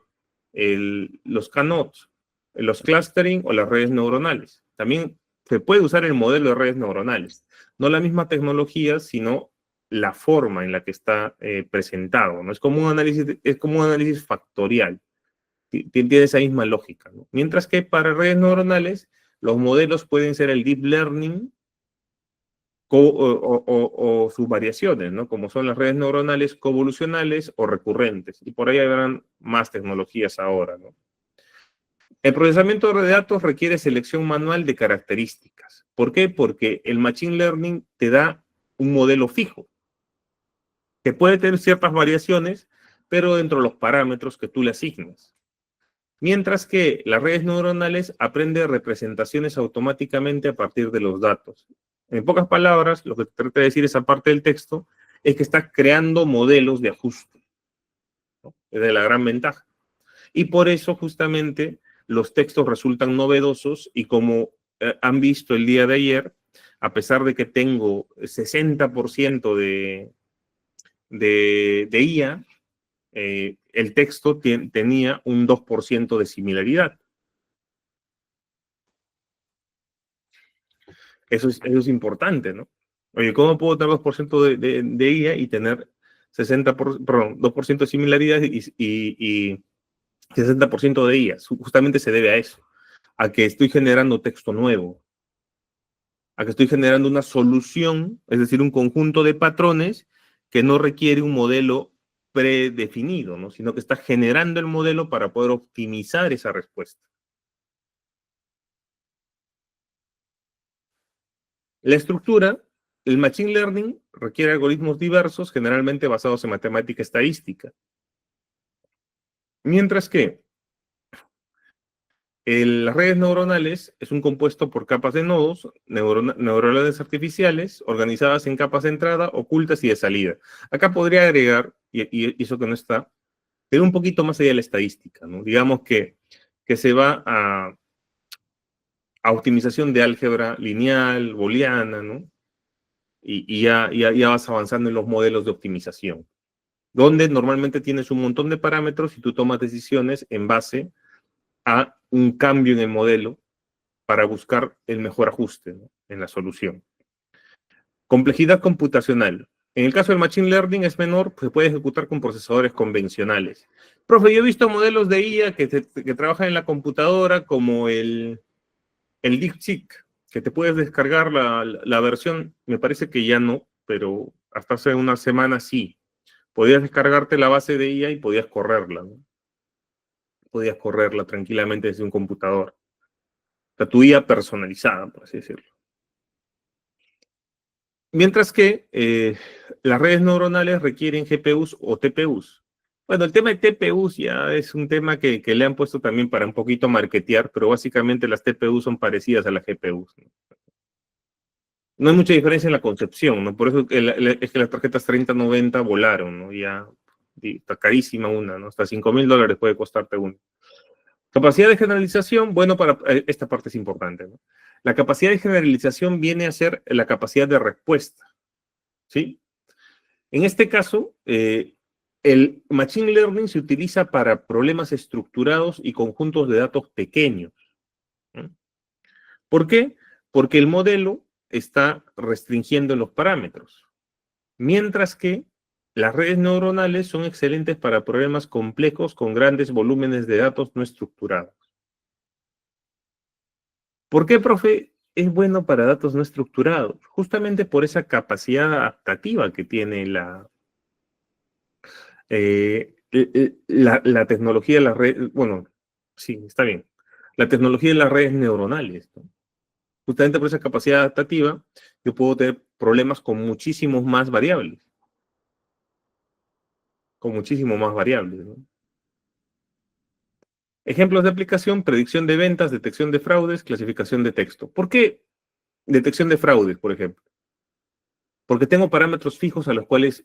los CANOTs, los clustering o las redes neuronales. También se puede usar el modelo de redes neuronales. No la misma tecnología, sino la forma en la que está presentado, ¿no? Es como un análisis factorial. Tiene esa misma lógica, ¿no? Mientras que para redes neuronales, los modelos pueden ser el deep learning, o sus variaciones, ¿no? Como son las redes neuronales convolucionales o recurrentes. Y por ahí habrán más tecnologías ahora, ¿no? El procesamiento de datos requiere selección manual de características. ¿Por qué? Porque el Machine Learning te da un modelo fijo, que puede tener ciertas variaciones, pero dentro de los parámetros que tú le asignas. Mientras que las redes neuronales aprenden representaciones automáticamente a partir de los datos. En pocas palabras, lo que trata de decir esa parte del texto es que está creando modelos de ajuste, ¿no? Es de la gran ventaja. Y por eso justamente los textos resultan novedosos y como han visto el día de ayer, a pesar de que tengo 60% de IA, el texto tenía un 2% de similaridad. Eso es importante, ¿no? Oye, ¿cómo puedo tener 2% de IA y tener 2% de similaridad y 60% de IA? Justamente se debe a eso, a que estoy generando texto nuevo, a que estoy generando una solución, es decir, un conjunto de patrones que no requiere un modelo predefinido, ¿no? Sino que está generando el modelo para poder optimizar esa respuesta. La estructura, el Machine Learning requiere algoritmos diversos, generalmente basados en matemática estadística. Mientras que las redes neuronales es un compuesto por capas de nodos, neuronales artificiales, organizadas en capas de entrada, ocultas y de salida. Acá podría agregar, y eso que no está, pero un poquito más allá de la estadística, ¿no? Digamos que se va a optimización de álgebra lineal, booleana, ¿no? Y ya vas avanzando en los modelos de optimización, donde normalmente tienes un montón de parámetros y tú tomas decisiones en base a un cambio en el modelo para buscar el mejor ajuste, ¿no?, en la solución. Complejidad computacional. En el caso del Machine Learning es menor, pues se puede ejecutar con procesadores convencionales. Profe, yo he visto modelos de IA que trabajan en la computadora como el DeepSeek, que te puedes descargar la versión, me parece que ya no, pero hasta hace una semana sí. Podías descargarte la base de IA y podías correrla, ¿no? Podías correrla tranquilamente desde un computador. O sea, tu IA personalizada, por así decirlo. Mientras que las redes neuronales requieren GPUs o TPUs. Bueno, el tema de TPUs ya es un tema que le han puesto también para un poquito marketear, pero básicamente las TPUs son parecidas a las GPUs, ¿no? No hay mucha diferencia en la concepción, ¿no? Por eso es que las tarjetas 3090 volaron, ¿no? Ya está carísima una, ¿no? Hasta $5,000 puede costarte una. Capacidad de generalización, bueno, para esta parte es importante, ¿no? La capacidad de generalización viene a ser la capacidad de respuesta, ¿sí? En este caso, el Machine Learning se utiliza para problemas estructurados y conjuntos de datos pequeños, ¿no? ¿Por qué? Porque el modelo está restringiendo los parámetros, mientras que las redes neuronales son excelentes para problemas complejos con grandes volúmenes de datos no estructurados. ¿Por qué, profe, es bueno para datos no estructurados? Justamente por esa capacidad adaptativa que tiene la tecnología de las redes. Bueno, sí, está bien. La tecnología de las redes neuronales, ¿no? Justamente por esa capacidad adaptativa, yo puedo tener problemas con muchísimos más variables. Con muchísimo más variables, ¿no? Ejemplos de aplicación: predicción de ventas, detección de fraudes, clasificación de texto. ¿Por qué detección de fraudes, por ejemplo? Porque tengo parámetros fijos a los cuales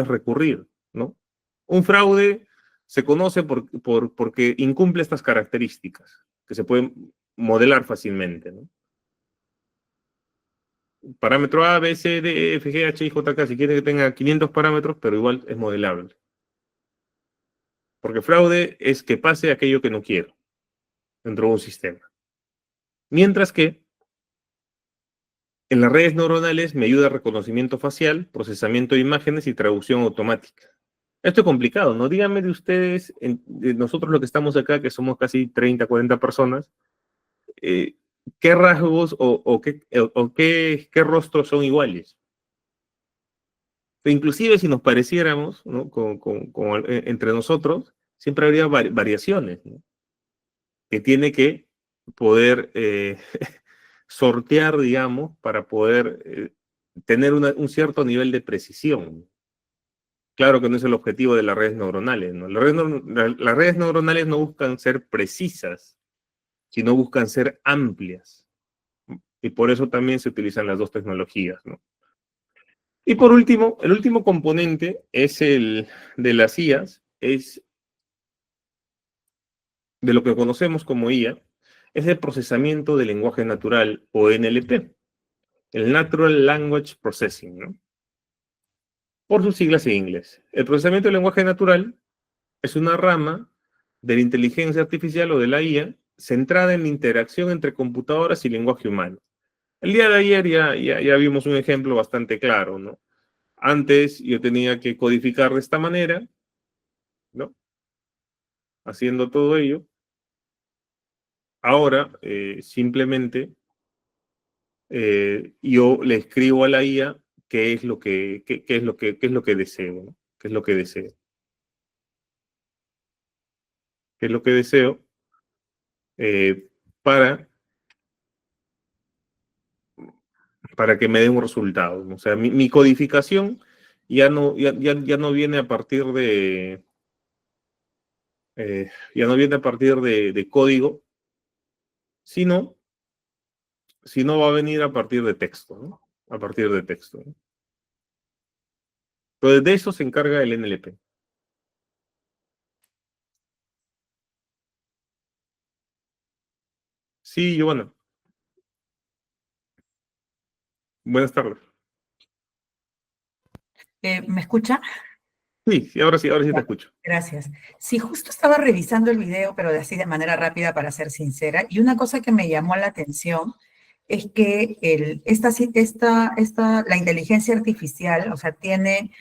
recurrir, ¿no? Un fraude se conoce porque incumple estas características, que se pueden modelar fácilmente, ¿no? Parámetro A, B, C, D, E, F, G, H, I, J, K, si quiere que tenga 500 parámetros, pero igual es modelable. Porque fraude es que pase aquello que no quiero dentro de un sistema. Mientras que en las redes neuronales me ayuda reconocimiento facial, procesamiento de imágenes y traducción automática. Esto es complicado, ¿no? Díganme de ustedes, de nosotros los que estamos acá, que somos casi 30, 40 personas, qué rasgos qué rostros son iguales. Inclusive si nos pareciéramos, ¿no? Entre nosotros, siempre habría variaciones, ¿no? Que tiene que poder sortear, digamos, para poder tener un cierto nivel de precisión. Claro que no es el objetivo de las redes neuronales, ¿no? Las redes neuronales no buscan ser precisas, sino buscan ser amplias. Y por eso también se utilizan las dos tecnologías, ¿no? Y por último, el último componente es el de las IAs, es de lo que conocemos como IA, es el procesamiento del lenguaje natural o NLP, el Natural Language Processing, ¿no? Por sus siglas en inglés. El procesamiento del lenguaje natural es una rama de la inteligencia artificial o de la IA centrada en la interacción entre computadoras y lenguaje humano. El día de ayer ya vimos un ejemplo bastante claro, ¿no? Antes yo tenía que codificar de esta manera, ¿no? Haciendo todo ello. Ahora, simplemente yo le escribo a la IA qué es lo que, qué es lo que deseo, ¿no? ¿Qué es lo que deseo? ¿Qué es lo que deseo? Eh, para, para que me dé un resultado, ¿no? O sea, mi codificación ya no viene a partir ya no viene a partir de código, sino, sino va a venir a partir de texto, ¿no? A partir de texto, ¿no? Entonces, de eso se encarga el NLP. Sí, Giovanna. Buenas tardes. ¿Me escucha? Sí, sí, ahora sí te Ya, escucho. gracias. Sí, justo estaba revisando el video, pero de así de manera rápida para ser sincera, y una cosa que me llamó la atención es que la inteligencia artificial, o sea, tiene,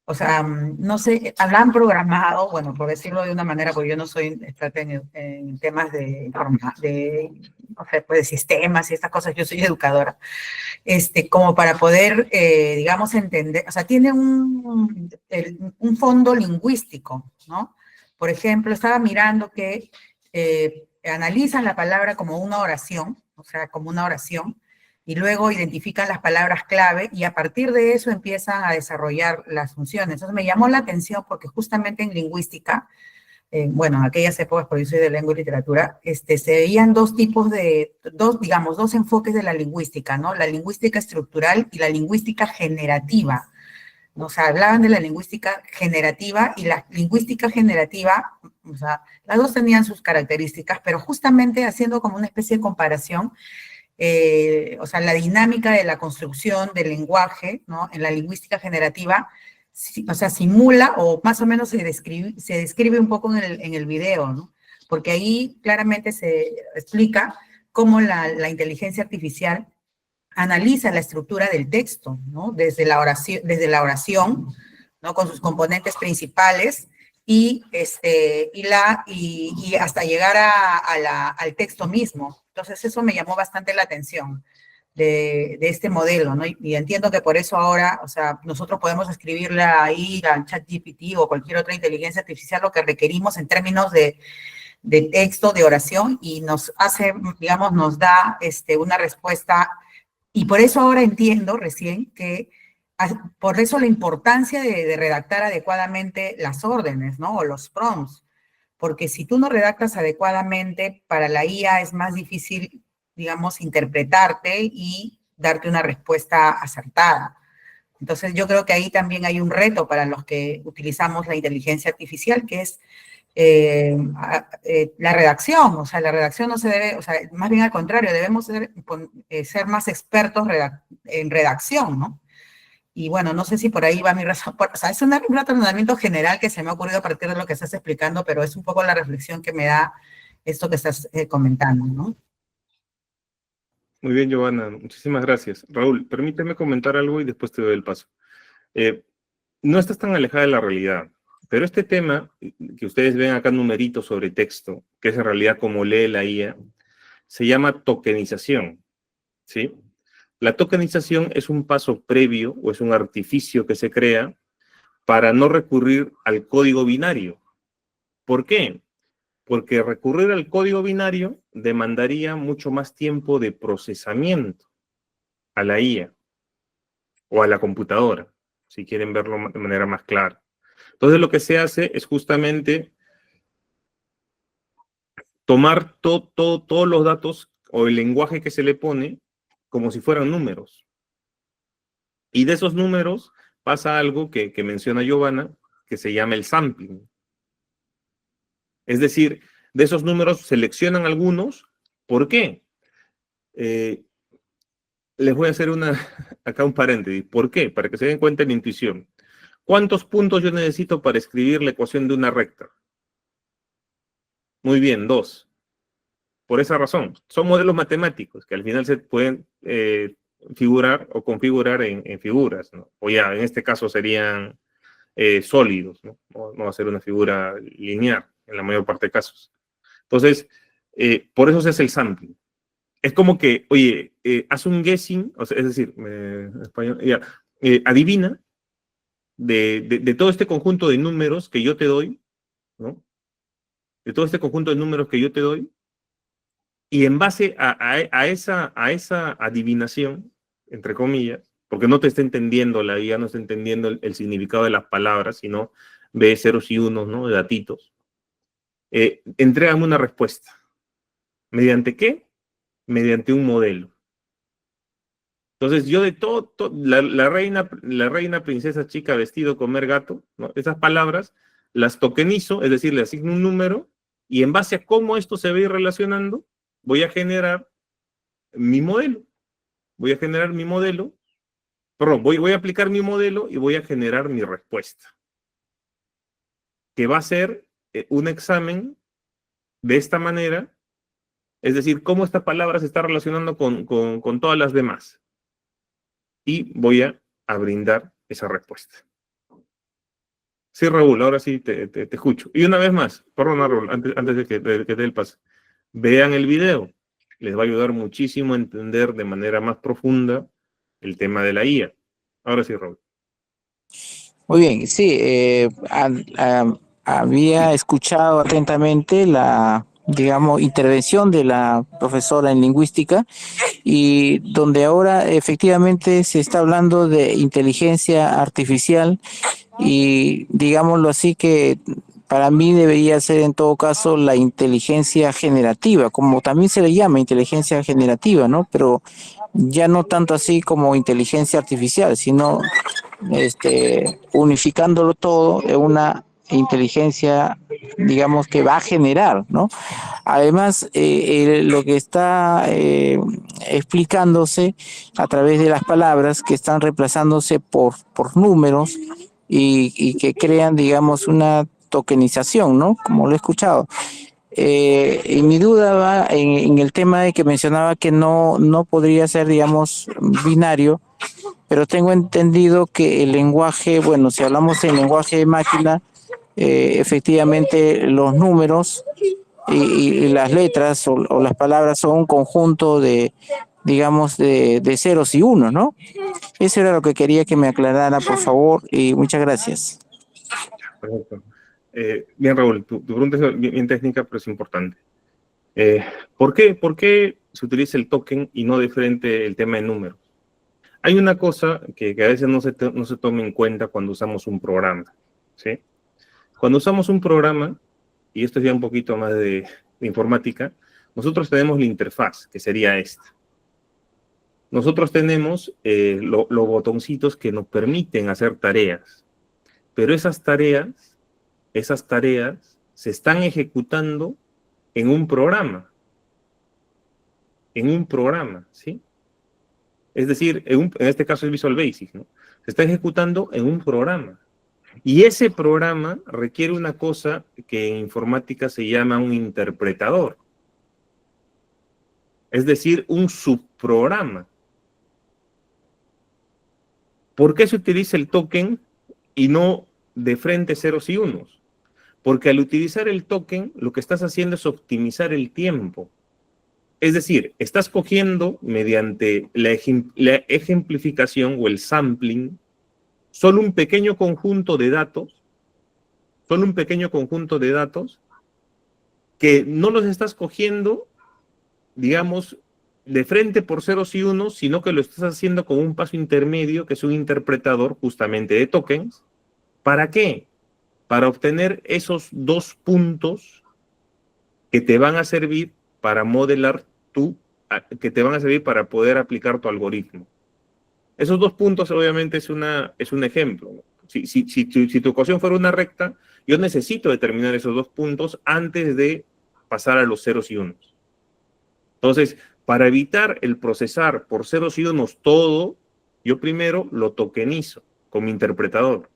o sea, no sé, la han programado, bueno, por decirlo de una manera, porque yo no soy experta en temas o sea, pues, de sistemas y estas cosas, yo soy educadora, como para poder, digamos, entender, o sea, tiene un fondo lingüístico, ¿no? Por ejemplo, estaba mirando que analizan la palabra como una oración, o sea, como una oración, y luego identifican las palabras clave y a partir de eso empiezan a desarrollar las funciones. Entonces me llamó la atención porque justamente en lingüística, bueno, en aquellas épocas, porque yo soy de lengua y literatura, se veían digamos, dos enfoques de la lingüística, ¿no? La lingüística estructural y la lingüística generativa. ¿No? O sea, hablaban de la lingüística generativa y la lingüística generativa, o sea, las dos tenían sus características, pero justamente haciendo como una especie de comparación, o sea, la dinámica de la construcción del lenguaje, ¿no? En la lingüística generativa, o sea, simula o más o menos se describe un poco en el video, ¿no? Porque ahí claramente se explica cómo la inteligencia artificial analiza la estructura del texto, ¿no? Desde la oración, ¿no? Con sus componentes principales y hasta llegar al texto mismo. Entonces eso me llamó bastante la atención de este modelo, ¿no? Y entiendo que por eso ahora, o sea, nosotros podemos escribirle ahí al ChatGPT o cualquier otra inteligencia artificial lo que requerimos en términos de texto, de oración, y nos hace, digamos, nos da una respuesta y por eso ahora entiendo recién que, por eso la importancia de redactar adecuadamente las órdenes, ¿no? O los prompts. Porque si tú no redactas adecuadamente, para la IA es más difícil, digamos, interpretarte y darte una respuesta acertada. Entonces yo creo que ahí también hay un reto para los que utilizamos la inteligencia artificial, que es la redacción, o sea, la redacción no se debe, o sea, más bien al contrario, debemos ser más expertos en redacción, ¿no? Y bueno, no sé si por ahí va mi razón, o sea, es un razonamiento general que se me ha ocurrido a partir de lo que estás explicando, pero es un poco la reflexión que me da esto que estás comentando, ¿no? Muy bien, Giovanna, muchísimas gracias. Raúl, permíteme comentar algo y después te doy el paso. Eh, no estás tan alejada de la realidad, pero este tema que ustedes ven acá numerito sobre texto, que es en realidad como lee la IA, se llama tokenización, ¿sí? La tokenización es un paso previo o es un artificio que se crea para no recurrir al código binario. ¿Por qué? Porque recurrir al código binario demandaría mucho más tiempo de procesamiento a la IA o a la computadora, si quieren verlo de manera más clara. Entonces lo que se hace es justamente tomar todos los datos o el lenguaje que se le pone como si fueran números. Y de esos números pasa algo que menciona Giovanna, que se llama el sampling. Es decir, de esos números seleccionan algunos. ¿Por qué? Les voy a hacer acá un paréntesis. ¿Por qué? Para que se den cuenta de la intuición. ¿Cuántos puntos yo necesito para escribir la ecuación de una recta? Muy bien, 2. Por esa razón, son modelos matemáticos que al final se pueden figurar o configurar en figuras, ¿no? O ya, en este caso serían sólidos, ¿no? No va a ser una figura lineal en la mayor parte de casos. Entonces, por eso se hace el sampling. Es como que, oye, haz un guessing, o sea, es decir, español, ya, adivina de todo este conjunto de números que yo te doy, ¿no? De todo este conjunto de números que yo te doy, y en base a esa adivinación, entre comillas, porque no te está entendiendo la IA, no está entendiendo el significado de las palabras, sino ve ceros y unos, ¿no? De datitos. Entrégame una respuesta. ¿Mediante qué? Mediante un modelo. Entonces, yo de la reina, princesa, chica, vestido, comer, gato, ¿no? Esas palabras las tokenizo, es decir, le asigno un número, y en base a cómo esto se va a ir relacionando, voy a generar mi modelo. Voy a generar mi modelo, perdón, voy a aplicar mi modelo y voy a generar mi respuesta, que va a ser un examen de esta manera, es decir, cómo esta palabra se está relacionando con todas las demás. Y voy a brindar esa respuesta. Sí, Raúl, ahora sí te escucho. Y una vez más, perdona, Raúl, antes de que te dé el pase, vean el video. Les va a ayudar muchísimo a entender de manera más profunda el tema de la IA. Ahora sí, Raúl. Muy bien, sí, había escuchado atentamente la, digamos, intervención de la profesora en lingüística y donde ahora efectivamente se está hablando de inteligencia artificial y digámoslo así que para mí debería ser en todo caso la inteligencia generativa, como también se le llama inteligencia generativa, ¿no? Pero ya no tanto así como inteligencia artificial, sino unificándolo todo en una inteligencia, digamos, que va a generar, ¿no? Además, lo que está explicándose a través de las palabras que están reemplazándose por números y que crean, digamos, una tokenización, ¿no? Como lo he escuchado. Y mi duda va en el tema de que mencionaba que no podría ser, digamos, binario, pero tengo entendido que el lenguaje, bueno, si hablamos en lenguaje de máquina, efectivamente los números y las letras o las palabras son un conjunto de, digamos, de ceros y unos, ¿no? Eso era lo que quería que me aclarara, por favor, y muchas gracias. Perfecto. Bien, Raúl, tu pregunta es bien técnica, pero es importante. ¿Por qué se utiliza el token y no de frente el tema de números? Hay una cosa que a veces no se toma en cuenta cuando usamos un programa, ¿sí? Cuando usamos un programa, y esto es ya un poquito más de informática, nosotros tenemos la interfaz, que sería esta. Nosotros tenemos los botoncitos que nos permiten hacer tareas, pero esas tareas se están ejecutando en un programa, ¿sí? Es decir, en este caso es Visual Basic, ¿no? Se está ejecutando en un programa. Y ese programa requiere una cosa que en informática se llama un interpretador. Es decir, un subprograma. ¿Por qué se utiliza el token y no de frente ceros y unos? Porque al utilizar el token, lo que estás haciendo es optimizar el tiempo. Es decir, estás cogiendo mediante la ejemplificación o el sampling solo un pequeño conjunto de datos, que no los estás cogiendo, digamos, de frente por ceros y unos, sino que lo estás haciendo con un paso intermedio, que es un interpretador justamente de tokens. ¿Para qué? Para obtener esos dos puntos que te van a servir para modelar que te van a servir para poder aplicar tu algoritmo. Esos dos puntos obviamente es un ejemplo. Si tu ecuación fuera una recta, yo necesito determinar esos dos puntos antes de pasar a los ceros y unos. Entonces, para evitar el procesar por ceros y unos todo, yo primero lo tokenizo con mi interpretador.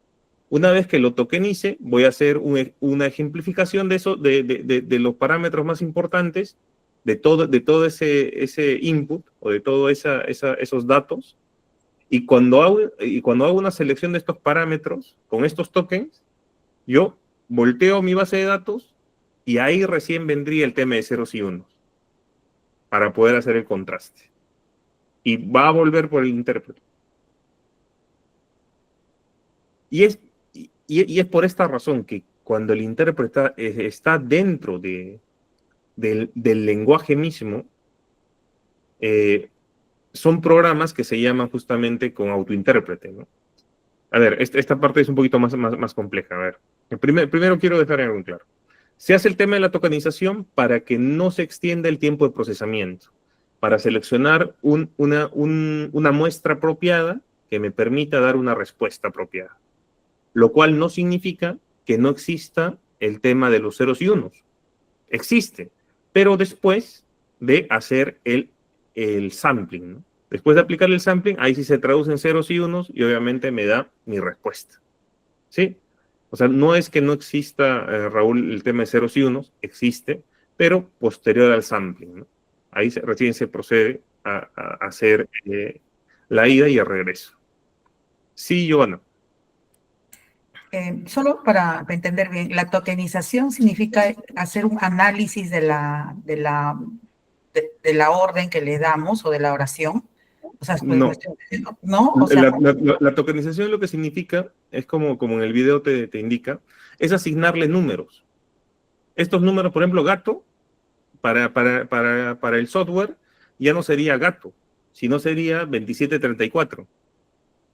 Una vez que lo tokenice, voy a hacer una ejemplificación de eso, de los parámetros más importantes, de todo ese input o de todos esos datos. Y cuando hago una selección de estos parámetros con estos tokens, yo volteo mi base de datos y ahí recién vendría el tema de ceros y unos para poder hacer el contraste. Y va a volver por el intérprete. Y es por esta razón que cuando el intérprete está dentro del lenguaje mismo, son programas que se llaman justamente con autointérprete, ¿no? A ver, esta parte es un poquito más compleja. A ver, primero quiero dejar algo en claro. Se hace el tema de la tokenización para que no se extienda el tiempo de procesamiento, para seleccionar una muestra apropiada que me permita dar una respuesta apropiada. Lo cual no significa que no exista el tema de los ceros y unos. Existe, pero después de hacer el sampling, ¿no? Después de aplicar el sampling, ahí sí se traducen ceros y unos y obviamente me da mi respuesta. ¿Sí? O sea, no es que no exista, Raúl, el tema de ceros y unos, existe, pero posterior al sampling, ¿no? Ahí recién se procede a hacer la ida y el regreso. Sí, Giovanna. Solo para entender bien, la tokenización significa hacer un análisis de la orden que le damos o de la oración. O sea, No. ¿no? O sea, la tokenización lo que significa es como en el video te indica, es asignarle números. Estos números, por ejemplo, gato, para el software, ya no sería gato, sino sería 2734.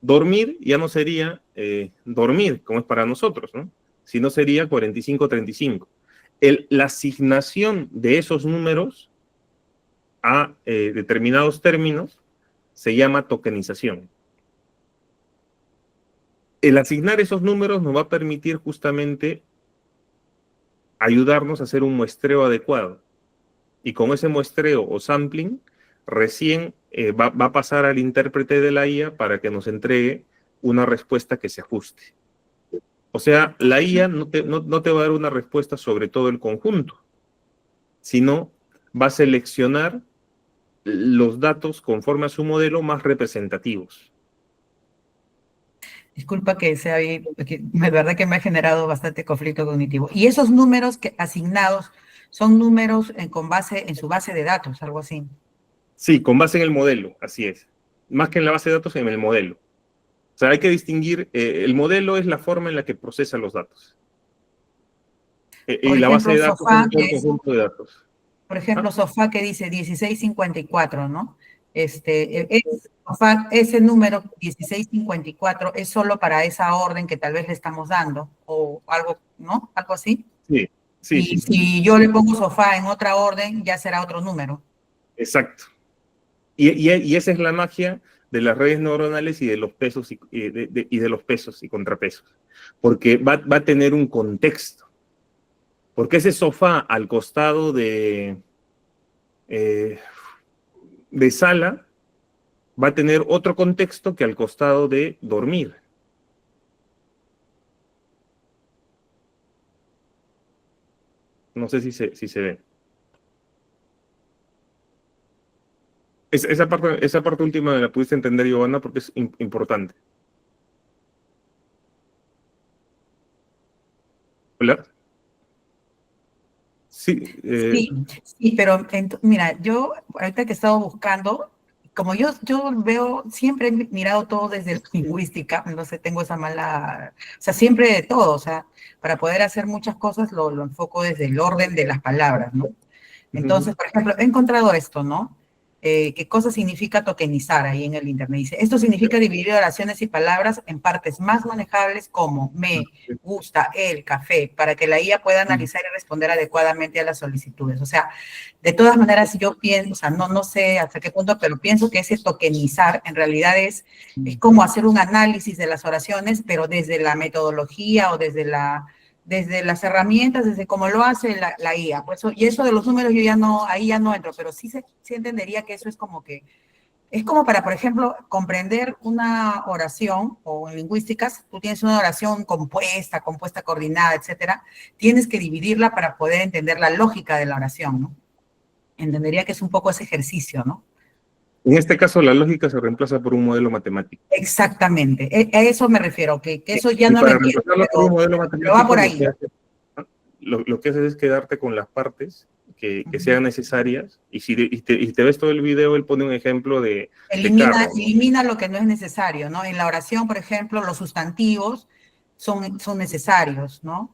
Dormir ya no sería dormir, como es para nosotros, ¿no? Sino sería 4535. La asignación de esos números a determinados términos se llama tokenización. El asignar esos números nos va a permitir justamente ayudarnos a hacer un muestreo adecuado. Y con ese muestreo o sampling, recién va a pasar al intérprete de la IA para que nos entregue una respuesta que se ajuste. O sea, la IA no te va a dar una respuesta sobre todo el conjunto, sino va a seleccionar los datos conforme a su modelo más representativos. disculpa que sea, porque de verdad que me ha generado bastante conflicto cognitivo. Y esos números asignados son números en su base de datos, algo así. Sí, con base en el modelo, así es. Más que en la base de datos, en el modelo. O sea, hay que distinguir, el modelo es la forma en la que procesa los datos. Y la base de datos es un conjunto de datos. Por ejemplo, sofá que dice 1654, ¿no? Ese número 1654 es solo para esa orden que tal vez le estamos dando, o algo, ¿no? Algo así. Sí, sí. Y si yo le pongo sofá en otra orden, ya será otro número. Exacto. Y esa es la magia de las redes neuronales y de los pesos y de los pesos y contrapesos. Porque va a tener un contexto. Porque ese sofá al costado de sala va a tener otro contexto que al costado de dormir. No sé si se ve. Esa parte última la pudiste entender, Giovanna, porque es importante. ¿Hola? Sí, Sí, sí, pero mira, yo ahorita que he estado buscando, como yo veo, siempre he mirado todo desde la lingüística, no sé, tengo esa mala, o sea, siempre de todo, o sea, para poder hacer muchas cosas lo enfoco desde el orden de las palabras, ¿no? Entonces, ujú, por ejemplo, he encontrado esto, ¿no? ¿Qué cosa significa tokenizar ahí en el internet? Dice, esto significa dividir oraciones y palabras en partes más manejables como me, gusta, el, café, para que la IA pueda analizar y responder adecuadamente a las solicitudes. O sea, de todas maneras, yo pienso, o sea, no sé hasta qué punto, pero pienso que ese tokenizar en realidad es como hacer un análisis de las oraciones, pero desde la metodología o desde las herramientas, desde cómo lo hace la IA. Pues, y eso de los números yo ya no, ahí ya no entro, pero sí entendería que eso es como que, es como para, por ejemplo, comprender una oración o en lingüísticas, tú tienes una oración compuesta, coordinada, etcétera, tienes que dividirla para poder entender la lógica de la oración, ¿no? Entendería que es un poco ese ejercicio, ¿no? en este caso, la lógica se reemplaza por un modelo matemático. Exactamente, a eso me refiero, que eso ya Y no lo para entiendo, reemplazarlo por un modelo pero va matemático, por ahí. lo que haces es quedarte con las partes que sean necesarias. Y si te ves todo el video, él pone un ejemplo de carro, ¿no? Elimina lo que no es necesario, ¿no? En la oración, por ejemplo, los sustantivos son necesarios, ¿no?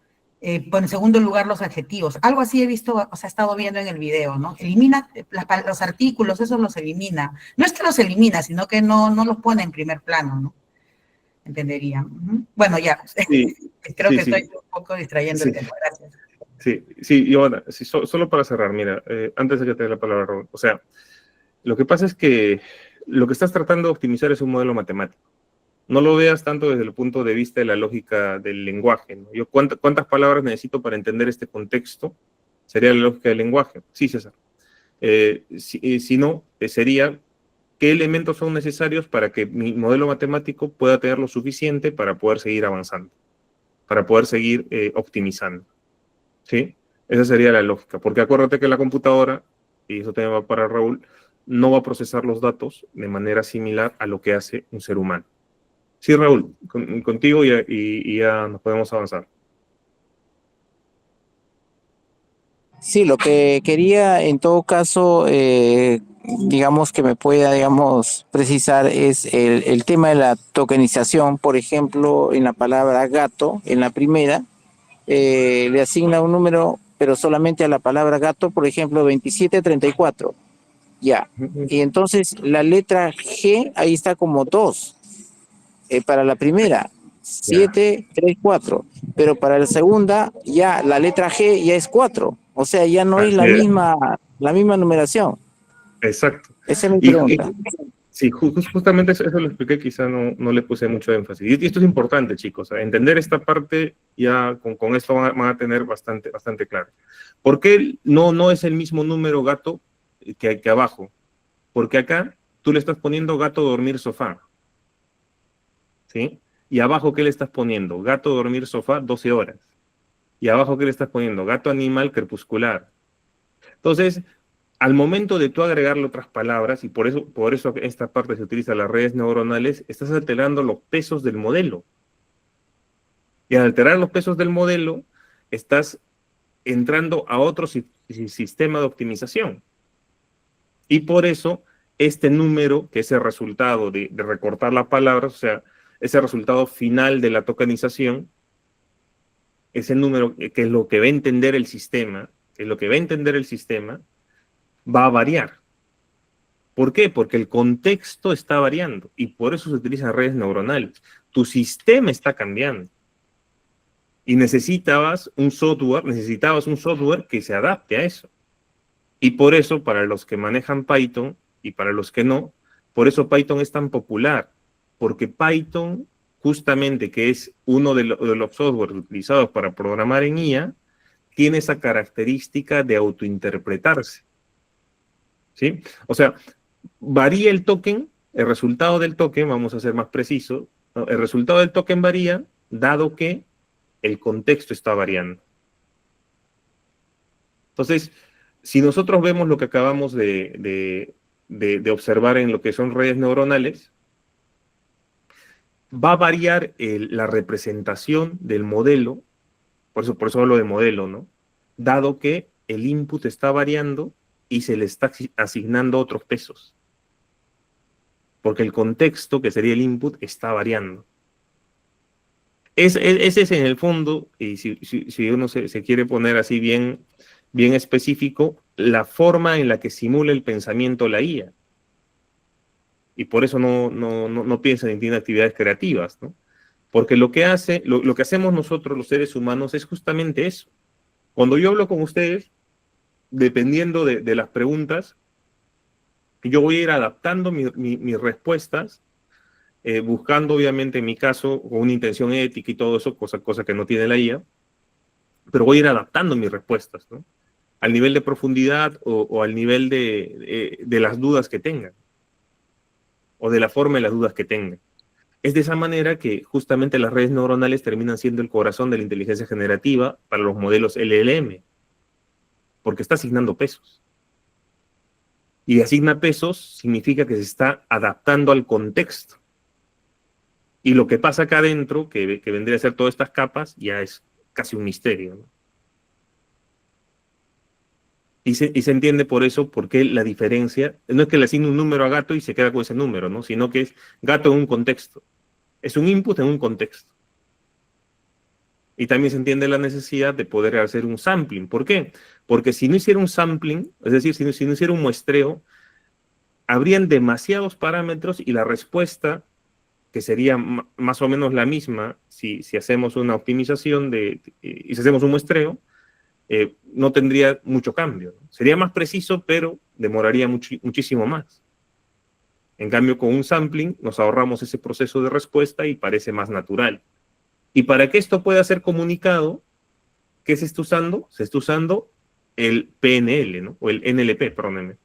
Bueno, en segundo lugar, los adjetivos. Algo así he visto, o sea, he estado viendo en el video, ¿no? Elimina los artículos, esos los elimina. No es que los elimina, sino que no los pone en primer plano, ¿no? Entendería. Bueno, ya, Sí, creo sí, que estoy sí, un poco distrayendo el sí, tema. Gracias. sí, sí, y ahora, sí, solo para cerrar, mira, antes de que te dé la palabra, Raúl, o sea, lo que pasa es que lo que estás tratando de optimizar es un modelo matemático. No lo veas tanto desde el punto de vista de la lógica del lenguaje, ¿no? Yo, ¿cuántas palabras necesito para entender este contexto? Sería la lógica del lenguaje. Sí, César. Si no, sería qué elementos son necesarios para que mi modelo matemático pueda tener lo suficiente para poder seguir avanzando, para poder seguir optimizando. ¿Sí? Esa sería la lógica. Porque acuérdate que la computadora, y eso también va para Raúl, no va a procesar los datos de manera similar a lo que hace un ser humano. Sí, Raúl, contigo y ya nos podemos avanzar. Sí, lo que quería en todo caso, digamos que me pueda, digamos, precisar es el tema de la tokenización. Por ejemplo, en la palabra gato, en la primera, le asigna un número, pero solamente a la palabra gato, por ejemplo, 2734. Ya. Y entonces la letra G ahí está como 2 para la primera. Ya. 734, pero para la segunda ya la letra G ya es 4, o sea, ya no es Así es. la misma numeración. Exacto. Esa es mi Y pregunta. sí, justamente eso lo expliqué, quizá no le puse mucho énfasis. Y esto es importante, chicos. Entender esta parte, ya con esto van a tener bastante claro. ¿Por qué no es el mismo número gato que abajo? Porque acá tú le estás poniendo gato dormir sofá, ¿sí? Y abajo, ¿qué le estás poniendo? Gato dormir sofá 12 horas. Y abajo, ¿qué le estás poniendo? Gato animal crepuscular. Entonces, al momento de tú agregarle otras palabras, y por eso esta parte se utiliza las redes neuronales, estás alterando los pesos del modelo. Y al alterar los pesos del modelo, estás entrando a otro sistema de optimización. Y por eso, este número, que es el resultado de recortar las palabras, o sea, ese resultado final de la tokenización, ese número que es lo que va a entender el sistema, que es lo que va a entender el sistema, va a variar. ¿Por qué? Porque el contexto está variando y por eso se utilizan redes neuronales. Tu sistema está cambiando y necesitabas un software que se adapte a eso. Y por eso, para los que manejan Python y para los que no, por eso Python es tan popular, porque Python, justamente que es uno de los softwares utilizados para programar en IA, tiene esa característica de autointerpretarse. ¿Sí? O sea, varía el token, el resultado del token, vamos a ser más precisos, ¿no? El resultado del token varía dado que el contexto está variando. Entonces, si nosotros vemos lo que acabamos de observar en lo que son redes neuronales, va a variar la representación del modelo, por eso hablo de modelo, ¿no? Dado que el input está variando y se le está asignando otros pesos. Porque el contexto, que sería el input, está variando. Ese es en el fondo, y si uno se quiere poner así bien específico, la forma en la que simula el pensamiento la IA. Y por eso no piensa ni tiene actividades creativas, ¿no? Porque lo que hacemos nosotros los seres humanos es justamente eso. Cuando yo hablo con ustedes, dependiendo de las preguntas, yo voy a ir adaptando mis respuestas, buscando obviamente en mi caso con una intención ética y todo eso, cosa que no tiene la IA, pero voy a ir adaptando mis respuestas, ¿no? Al nivel de profundidad o al nivel de las dudas que tengan, o de la forma de las dudas que tengan. Es de esa manera que justamente las redes neuronales terminan siendo el corazón de la inteligencia generativa para los modelos LLM, porque está asignando pesos. Y asigna pesos significa que se está adaptando al contexto. Y lo que pasa acá adentro, que vendría a ser todas estas capas, ya es casi un misterio, ¿no? Y se entiende por eso, porque la diferencia, no es que le asigne un número a gato y se queda con ese número, ¿no? Sino que es gato en un contexto. Es un input en un contexto. Y también se entiende la necesidad de poder hacer un sampling. ¿Por qué? Porque si no hiciera un sampling, es decir, si no hiciera un muestreo, habrían demasiados parámetros y la respuesta, que sería más o menos la misma si hacemos una optimización y si hacemos un muestreo, no tendría mucho cambio, ¿no? Sería más preciso, pero demoraría muchísimo más. En cambio, con un sampling nos ahorramos ese proceso de respuesta y parece más natural. Y para que esto pueda ser comunicado, ¿qué se está usando? Se está usando el PNL, ¿no? O el NLP, perdónenme.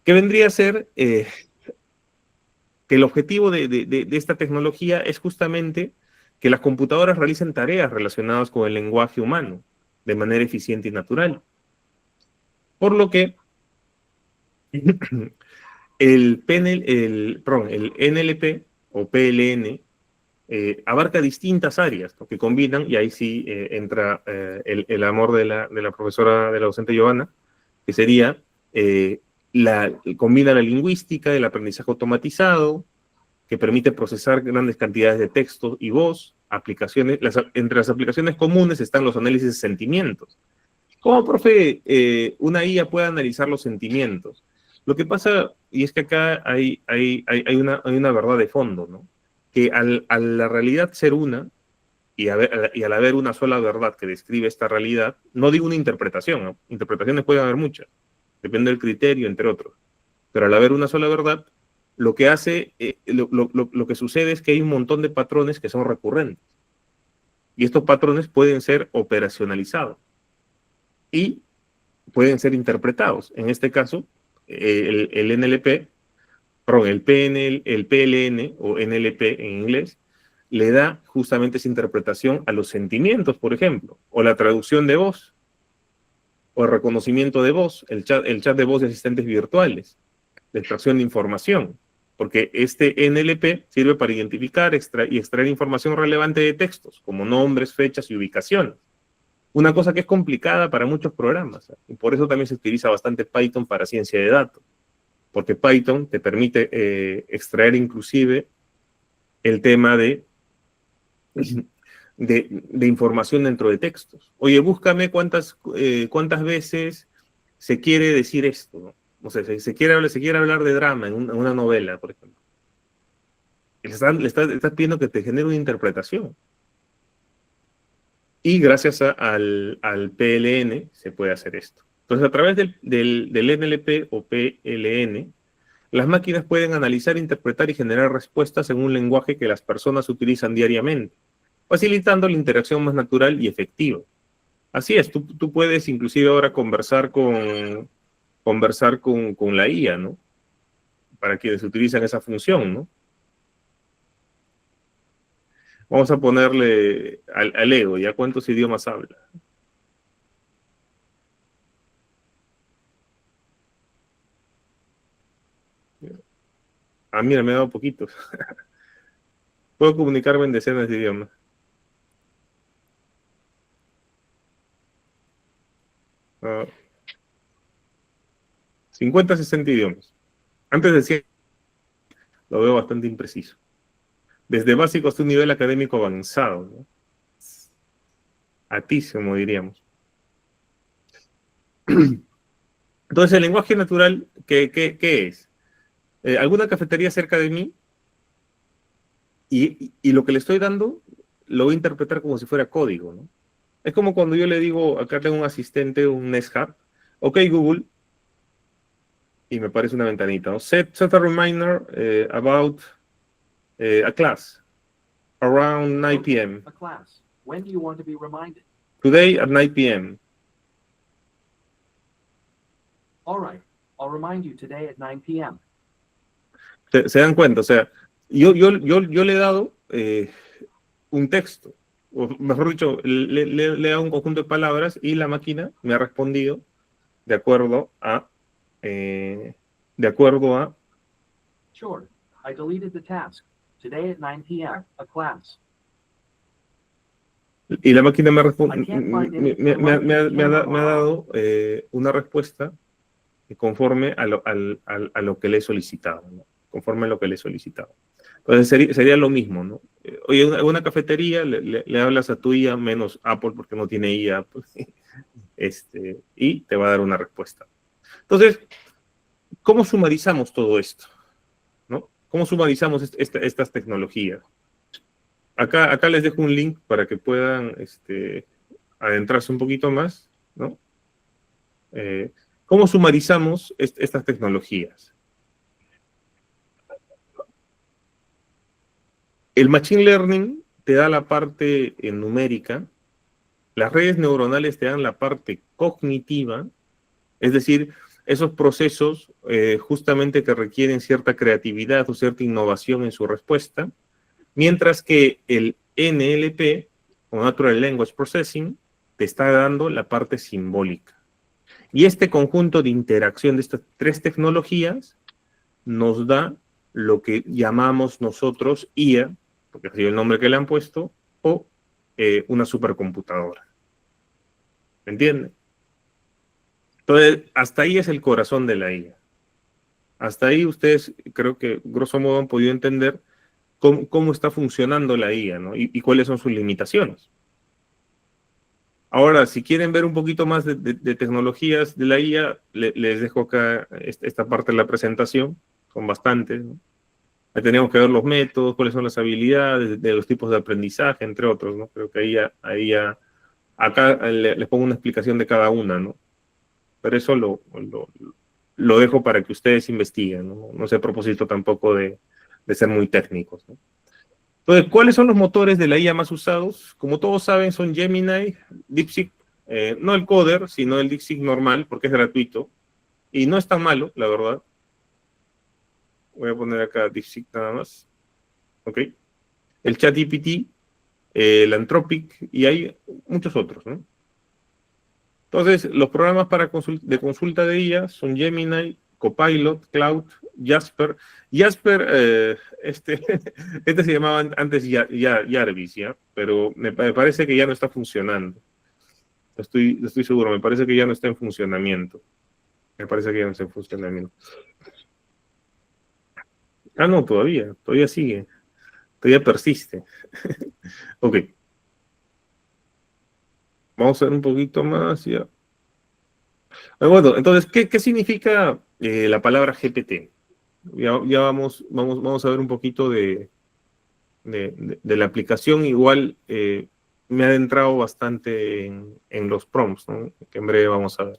¿Qué vendría a ser que el objetivo de esta tecnología es justamente que las computadoras realicen tareas relacionadas con el lenguaje humano de manera eficiente y natural? Por lo que el NLP o PLN abarca distintas áreas, ¿no? Que combinan, y ahí sí entra el amor de la profesora, de la docente Giovanna, que sería, combina la lingüística, el aprendizaje automatizado, que permite procesar grandes cantidades de texto y voz, entre las aplicaciones comunes están los análisis de sentimientos. ¿Cómo, profe, una IA puede analizar los sentimientos? Lo que pasa, y es que acá hay una verdad de fondo, ¿no? Que a la realidad ser una, y al haber una sola verdad que describe esta realidad, no digo una interpretación, ¿no? Interpretaciones pueden haber muchas, depende del criterio, entre otros. Pero al haber una sola verdad, lo que hace, lo que sucede es que hay un montón de patrones que son recurrentes. Y estos patrones pueden ser operacionalizados y pueden ser interpretados. En este caso, el NLP, perdón, el PLN o NLP en inglés, le da justamente esa interpretación a los sentimientos, por ejemplo, o la traducción de voz, o el reconocimiento de voz, el chat de voz de asistentes virtuales, la extracción de información, porque este NLP sirve para identificar y extraer información relevante de textos, como nombres, fechas y ubicaciones. Una cosa que es complicada para muchos programas, ¿eh? Y por eso también se utiliza bastante Python para ciencia de datos, porque Python te permite extraer inclusive el tema de información dentro de textos. Oye, búscame cuántas veces se quiere decir esto, ¿no? O sea, se quiere hablar de drama en una novela, por ejemplo. Le estás pidiendo que te genere una interpretación. Y gracias al PLN se puede hacer esto. Entonces, a través del NLP o PLN, las máquinas pueden analizar, interpretar y generar respuestas en un lenguaje que las personas utilizan diariamente, facilitando la interacción más natural y efectiva. Así es, tú puedes inclusive ahora conversar con la IA, ¿no? Para quienes utilizan esa función, ¿no? Vamos a ponerle al ego, ¿ya cuántos idiomas habla? Ah, mira, me ha dado poquitos. Puedo comunicarme en decenas de idiomas. 50, 60 idiomas. Antes decía, lo veo bastante impreciso. Desde básico hasta un nivel académico avanzado, ¿no? Altísimo, diríamos. Entonces, el lenguaje natural, ¿qué es? ¿Alguna cafetería cerca de mí? Y lo que le estoy dando, lo voy a interpretar como si fuera código, ¿no? Es como cuando yo le digo, acá tengo un asistente, un Nest Hub, ok, Google, y me aparece una ventanita, ¿no? Set a reminder about a class around 9 p.m. A class. When do you want to be reminded? Today at 9 p.m. All right. I'll remind you today at 9 p.m. Se dan cuenta, o sea, yo le he dado un texto, o mejor dicho, le he dado un conjunto de palabras y la máquina me ha respondido de acuerdo a Sure. I deleted the task. Today at 9 p.m. A class. y la máquina me, I can't find any me ha dado una respuesta conforme a lo que le he solicitado, ¿no? Conforme a lo que le he solicitado. Entonces sería lo mismo, ¿no? Oye, una cafetería, le hablas a tu IA menos Apple porque no tiene IA, pues, y te va a dar una respuesta. Entonces, ¿cómo sumarizamos todo esto? ¿No? ¿Cómo sumarizamos estas tecnologías? Acá les dejo un link para que puedan adentrarse un poquito más, ¿no? ¿Cómo sumarizamos estas tecnologías? El Machine Learning te da la parte numérica, las redes neuronales te dan la parte cognitiva, es decir, esos procesos justamente que requieren cierta creatividad o cierta innovación en su respuesta, mientras que el NLP, o Natural Language Processing, te está dando la parte simbólica. Y este conjunto de interacción de estas tres tecnologías nos da lo que llamamos nosotros IA, porque ha sido el nombre que le han puesto, o una supercomputadora. ¿Me entienden? Entonces, hasta ahí es el corazón de la IA. Hasta ahí ustedes, creo que grosso modo han podido entender cómo está funcionando la IA, ¿no? Y cuáles son sus limitaciones. Ahora, si quieren ver un poquito más de tecnologías de la IA, les dejo acá esta parte de la presentación, son bastantes, ¿no? Ahí tenemos que ver los métodos, cuáles son las habilidades, de los tipos de aprendizaje, entre otros, ¿no? Creo que acá les pongo una explicación de cada una, ¿no? Pero eso lo dejo para que ustedes investiguen, ¿no? No sé a propósito tampoco de ser muy técnicos, ¿no? Entonces, ¿cuáles son los motores de la IA más usados? Como todos saben, son Gemini, DeepSeek, no el Coder, sino el DeepSeek normal, porque es gratuito, y no es tan malo, la verdad. Voy a poner acá DeepSeek nada más. ¿Ok? El ChatGPT, el Anthropic, y hay muchos otros, ¿no? Entonces, los programas de consulta de IA son Gemini, Copilot, Cloud, Jasper. Jasper, este se llamaba antes Jarvis, ¿ya? Pero me parece que ya no está funcionando. Estoy seguro, me parece que ya no está en funcionamiento. Me parece que ya no está en funcionamiento. Ah, no, todavía sigue. Todavía persiste. Ok. Vamos a ver un poquito más, ya. Bueno, entonces, ¿qué significa la palabra GPT? Ya vamos a ver un poquito de la aplicación. Igual me ha adentrado bastante en los prompts, ¿no? Que en breve vamos a ver.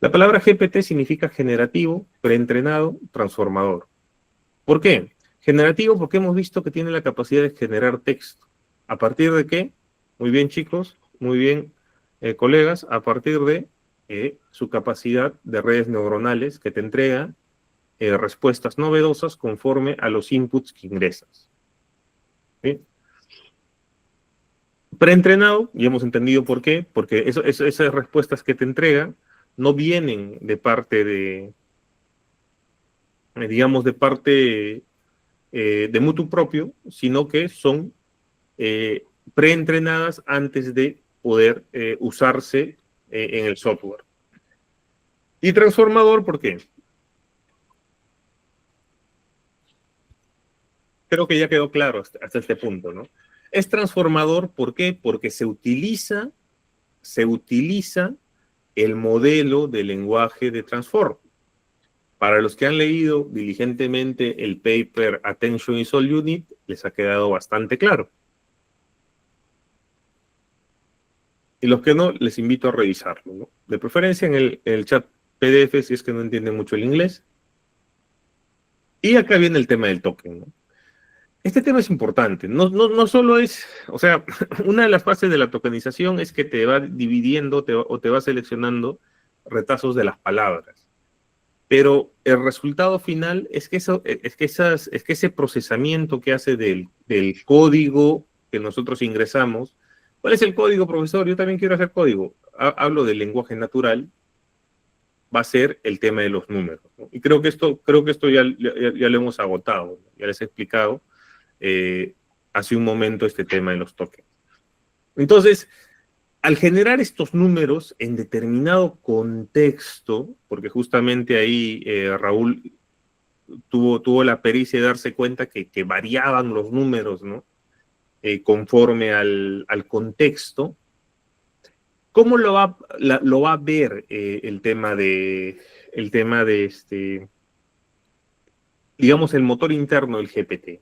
La palabra GPT significa generativo, preentrenado, transformador. ¿Por qué? Generativo porque hemos visto que tiene la capacidad de generar texto. ¿A partir de qué? Muy bien, chicos, muy bien, colegas, a partir de su capacidad de redes neuronales que te entrega respuestas novedosas conforme a los inputs que ingresas. ¿Sí? Preentrenado, ya hemos entendido por qué, porque esas respuestas que te entrega no vienen de parte digamos, de parte de mutuo propio, sino que son preentrenadas antes de poder usarse en el software. Y transformador, ¿por qué? Creo que ya quedó claro hasta este punto, ¿no? Es transformador, ¿por qué? Porque se utiliza el modelo de lenguaje de Transform. Para los que han leído diligentemente el paper Attention is All You Need, les ha quedado bastante claro. Y los que no, les invito a revisarlo, ¿no? De preferencia en el chat PDF, si es que no entienden mucho el inglés. Y acá viene el tema del token, ¿no? Este tema es importante. No solo es, o sea, una de las fases de la tokenización es que te va dividiendo o te va seleccionando retazos de las palabras. Pero el resultado final es que ese procesamiento que hace del código que nosotros ingresamos. ¿Cuál es el código, profesor? Yo también quiero hacer código. Hablo del lenguaje natural. Va a ser el tema de los números, ¿no? Y creo que esto ya lo hemos agotado, ¿no? Ya les he explicado hace un momento este tema de los tokens. Entonces, al generar estos números en determinado contexto, porque justamente ahí Raúl tuvo la pericia de darse cuenta que variaban los números, ¿no? Conforme al contexto. ¿Cómo lo va a ver el tema de digamos, el motor interno del GPT?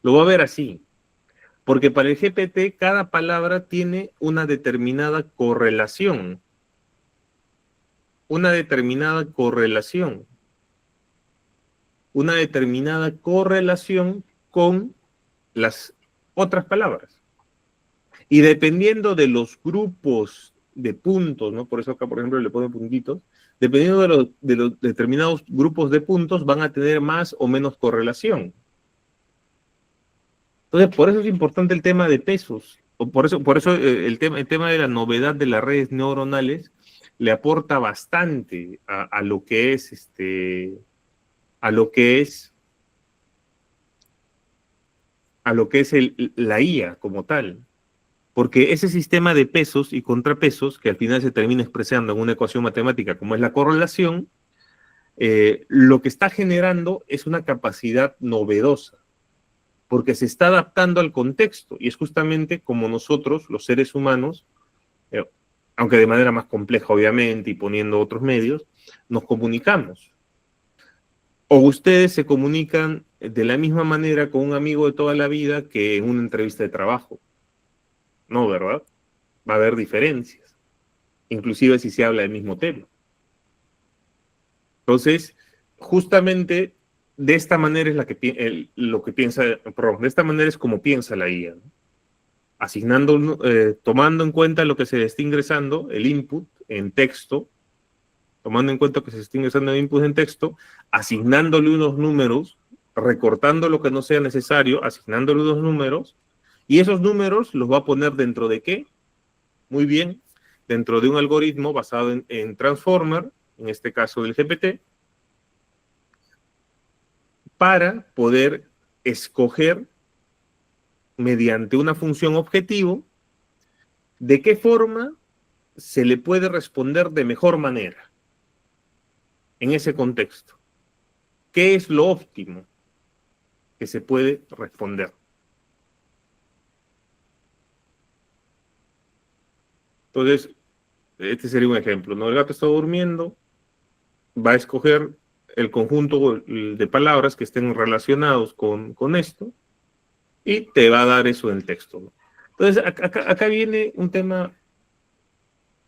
Lo va a ver así. Porque para el GPT cada palabra tiene una determinada correlación. Una determinada correlación con las otras palabras. Y dependiendo de los grupos de puntos, ¿no? Por eso acá, por ejemplo, le pongo puntitos. Dependiendo de los determinados grupos de puntos, van a tener más o menos correlación. Entonces, por eso es importante el tema de pesos. Por eso el tema de la novedad de las redes neuronales le aporta bastante a lo que es la IA como tal. Porque ese sistema de pesos y contrapesos, que al final se termina expresando en una ecuación matemática como es la correlación, lo que está generando es una capacidad novedosa, porque se está adaptando al contexto, y es justamente como nosotros, los seres humanos, aunque de manera más compleja obviamente y poniendo otros medios, nos comunicamos. O ustedes se comunican de la misma manera con un amigo de toda la vida que en una entrevista de trabajo. No, ¿verdad? Va a haber diferencias, inclusive si se habla del mismo tema. Entonces, justamente de esta manera es de esta manera es como piensa la IA, ¿no? Asignando, tomando en cuenta lo que se está ingresando, el input en texto, tomando en cuenta que se está ingresando el input en texto, asignándole unos números, recortando lo que no sea necesario, asignándole unos números, y esos números los va a poner dentro de ¿qué? Muy bien, dentro de un algoritmo basado en Transformer, en este caso del GPT, para poder escoger mediante una función objetivo de qué forma se le puede responder de mejor manera en ese contexto. ¿Qué es lo óptimo que se puede responder? Entonces, este sería un ejemplo, ¿no? El gato está durmiendo, va a escoger el conjunto de palabras que estén relacionados con esto y te va a dar eso en el texto, ¿no? Entonces, acá viene un tema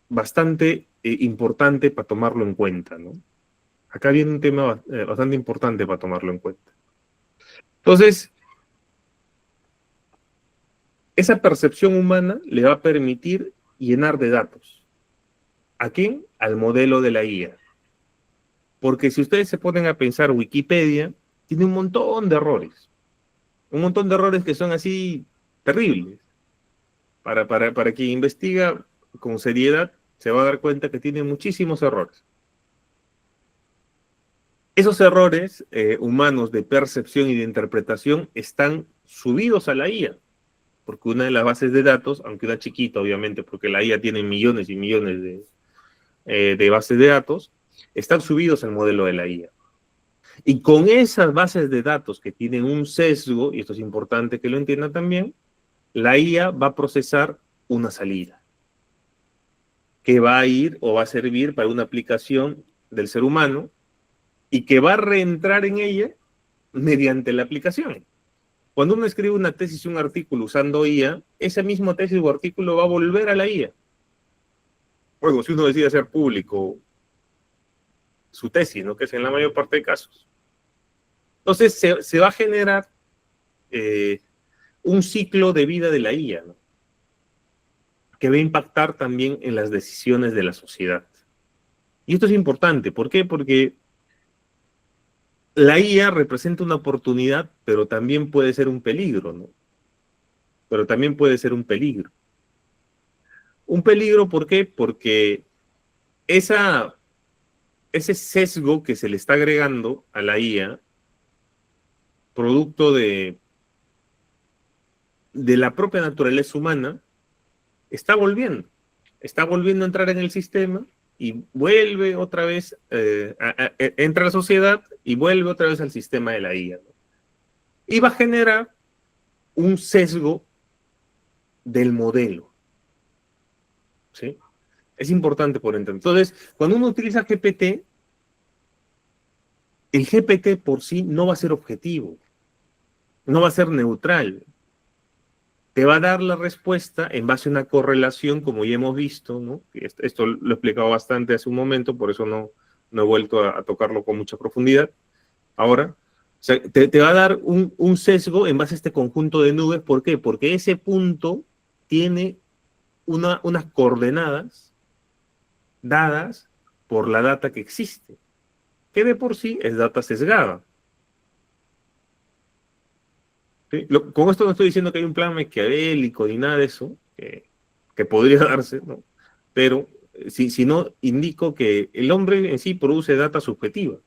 bastante importante para tomarlo en cuenta, ¿no? Acá viene un tema bastante importante para tomarlo en cuenta. Entonces, esa percepción humana le va a permitir llenar de datos. ¿A quién? Al modelo de la IA. Porque si ustedes se ponen a pensar, Wikipedia tiene un montón de errores. Un montón de errores que son así terribles. Para quien investiga con seriedad, se va a dar cuenta que tiene muchísimos errores. Esos errores humanos de percepción y de interpretación están subidos a la IA. porque una de las bases de datos, aunque una chiquita obviamente, porque la IA tiene millones y millones de bases de datos, están subidos al modelo de la IA. Y con esas bases de datos que tienen un sesgo, y esto es importante que lo entiendan también, la IA va a procesar una salida que va a ir o va a servir para una aplicación del ser humano y que va a reentrar en ella mediante la aplicación. Cuando uno escribe una tesis y un artículo usando IA, ese mismo tesis o artículo va a volver a la IA. Luego, si uno decide hacer público su tesis, ¿no? Que es en la mayor parte de casos. Entonces, se va a generar un ciclo de vida de la IA, ¿no? Que va a impactar también en las decisiones de la sociedad. Y esto es importante. ¿Por qué? Porque la IA representa una oportunidad, pero también puede ser un peligro, ¿no? Pero también puede ser un peligro. Un peligro, ¿por qué? Porque ese sesgo que se le está agregando a la IA, producto de la propia naturaleza humana, está volviendo a entrar en el sistema y vuelve otra vez, entra a la sociedad y vuelve otra vez al sistema de la IA, ¿no? Y va a generar un sesgo del modelo, ¿sí? Es importante por entender. Entonces, cuando uno utiliza GPT, el GPT por sí no va a ser objetivo, no va a ser neutral. Te va a dar la respuesta en base a una correlación, como ya hemos visto, ¿no? Esto lo he explicado bastante hace un momento, por eso no he vuelto a tocarlo con mucha profundidad. Ahora, o sea, te va a dar un sesgo en base a este conjunto de nubes. ¿Por qué? Porque ese punto tiene unas coordenadas dadas por la data que existe, que de por sí es data sesgada. ¿Sí? Con esto no estoy diciendo que hay un plan maquiavélico ni nada de eso, que podría darse, ¿no? Pero si no, indico que el hombre en sí produce data subjetiva.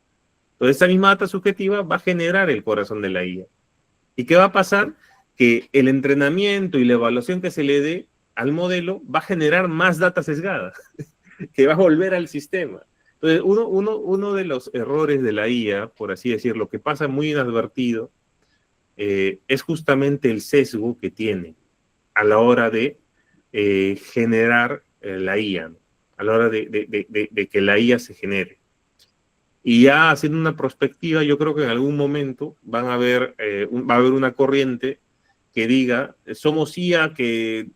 Entonces, esa misma data subjetiva va a generar el corazón de la IA. ¿Y qué va a pasar? Que el entrenamiento y la evaluación que se le dé al modelo va a generar más data sesgada, que va a volver al sistema. Entonces, uno de los errores de la IA, por así decirlo, que pasa muy inadvertido, es justamente el sesgo que tiene a la hora de generar la IA, ¿no? A la hora de que la IA se genere. Y ya haciendo una perspectiva, yo creo que en algún momento va a haber una corriente que diga, somos IA que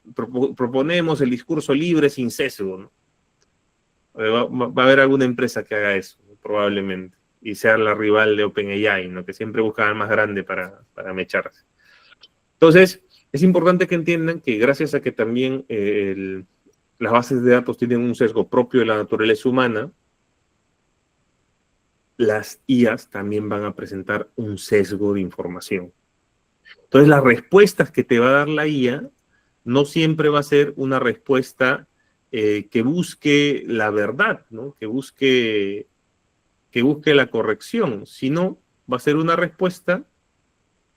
proponemos el discurso libre sin sesgo, ¿no? Va a haber alguna empresa que haga eso, ¿no? Probablemente, y sea la rival de OpenAI, ¿no? Que siempre busca al más grande para mecharse. Entonces, es importante que entiendan que gracias a que también las bases de datos tienen un sesgo propio de la naturaleza humana, las IAs también van a presentar un sesgo de información. Entonces, las respuestas que te va a dar la IA no siempre va a ser una respuesta que busque la verdad, ¿no? Que busque la corrección, sino va a ser una respuesta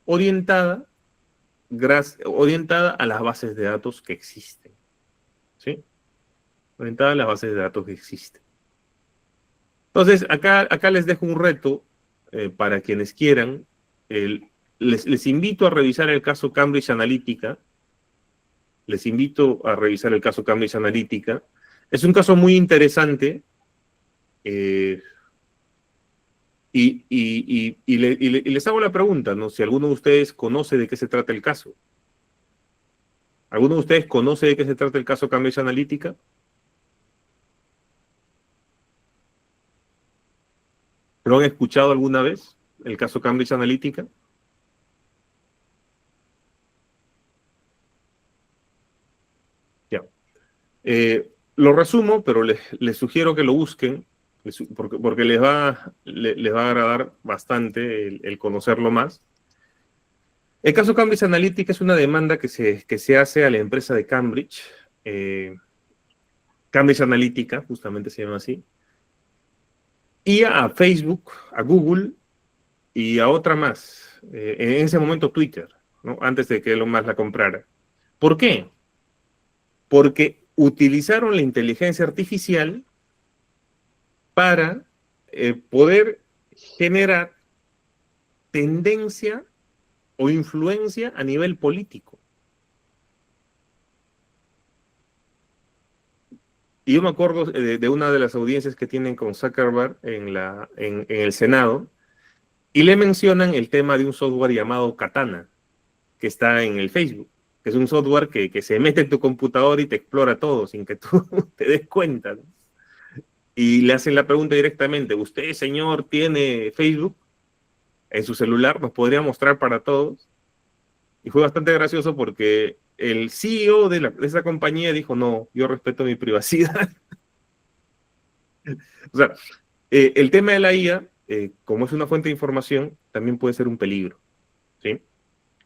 orientada a las bases de datos que existen, ¿sí? Orientada a las bases de datos que existen. Entonces, acá les dejo un reto para quienes quieran. Les invito a revisar el caso Cambridge Analytica. Les invito a revisar el caso Cambridge Analytica. Es un caso muy interesante. Y les hago la pregunta, ¿no? Si alguno de ustedes conoce de qué se trata el caso. ¿Alguno de ustedes conoce de qué se trata el caso Cambridge Analytica? ¿Lo han escuchado alguna vez, el caso Cambridge Analytica? Ya. Lo resumo, pero les sugiero que lo busquen, porque les va a agradar bastante el conocerlo más. El caso Cambridge Analytica es una demanda que se hace a la empresa de Cambridge. Cambridge Analytica, justamente se llama así. Y a Facebook, a Google y a otra más. En ese momento Twitter, ¿no? Antes de que Elon Musk la comprara. ¿Por qué? Porque utilizaron la inteligencia artificial para poder generar tendencia o influencia a nivel político. Y yo me acuerdo de una de las audiencias que tienen con Zuckerberg en el Senado, y le mencionan el tema de un software llamado Katana, que está en el Facebook, que es un software que se mete en tu computador y te explora todo sin que tú te des cuenta, ¿no? Y le hacen la pregunta directamente: ¿usted, señor, tiene Facebook en su celular? ¿Nos podría mostrar para todos? Y fue bastante gracioso porque el CEO de esa compañía dijo: no, yo respeto mi privacidad. O sea, el tema de la IA, como es una fuente de información, también puede ser un peligro, ¿sí?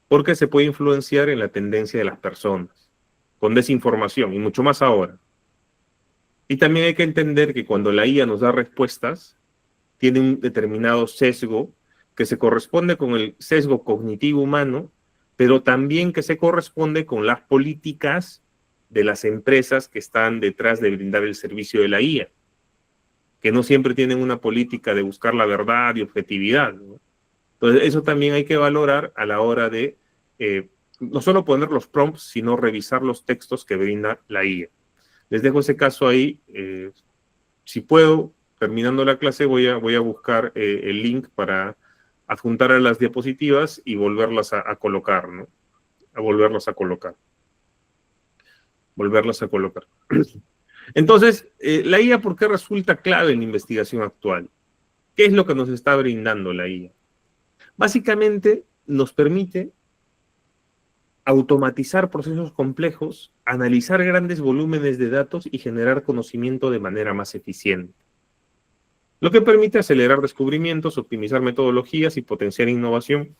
Porque se puede influenciar en la tendencia de las personas, con desinformación, y mucho más ahora. Y también hay que entender que cuando la IA nos da respuestas, tiene un determinado sesgo que se corresponde con el sesgo cognitivo humano, pero también que se corresponde con las políticas de las empresas que están detrás de brindar el servicio de la IA, que no siempre tienen una política de buscar la verdad y objetividad, ¿no? Entonces, eso también hay que valorar a la hora de no solo poner los prompts, sino revisar los textos que brinda la IA. Les dejo ese caso ahí. Si puedo, terminando la clase, voy a buscar el link para adjuntar a las diapositivas y volverlas a colocar, ¿no? Volverlas a colocar. Entonces, la IA, ¿por qué resulta clave en la investigación actual? ¿Qué es lo que nos está brindando la IA? Básicamente, nos permite automatizar procesos complejos, analizar grandes volúmenes de datos y generar conocimiento de manera más eficiente, lo que permite acelerar descubrimientos, optimizar metodologías y potenciar innovación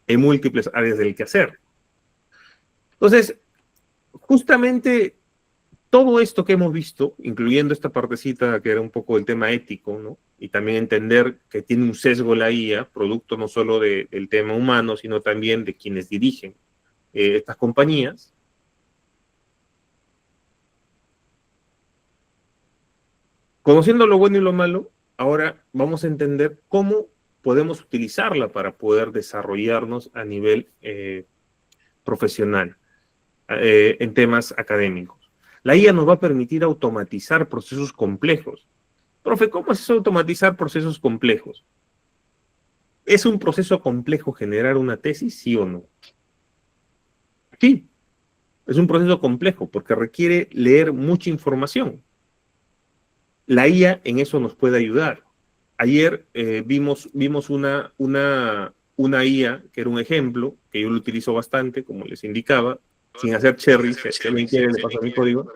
en múltiples áreas del quehacer. Entonces, justamente todo esto que hemos visto, incluyendo esta partecita que era un poco el tema ético, ¿no? Y también entender que tiene un sesgo la IA, producto no solo del tema humano, sino también de quienes dirigen estas compañías. Conociendo lo bueno y lo malo, ahora vamos a entender cómo podemos utilizarla para poder desarrollarnos a nivel profesional, en temas académicos. La IA nos va a permitir automatizar procesos complejos. Profe, ¿cómo es eso automatizar procesos complejos? ¿Es un proceso complejo generar una tesis, sí o no? Sí, es un proceso complejo porque requiere leer mucha información. La IA en eso nos puede ayudar. Ayer vimos una IA que era un ejemplo, que yo lo utilizo bastante, como les indicaba, sin hacer cherry. Si alguien quiere, le paso mi código.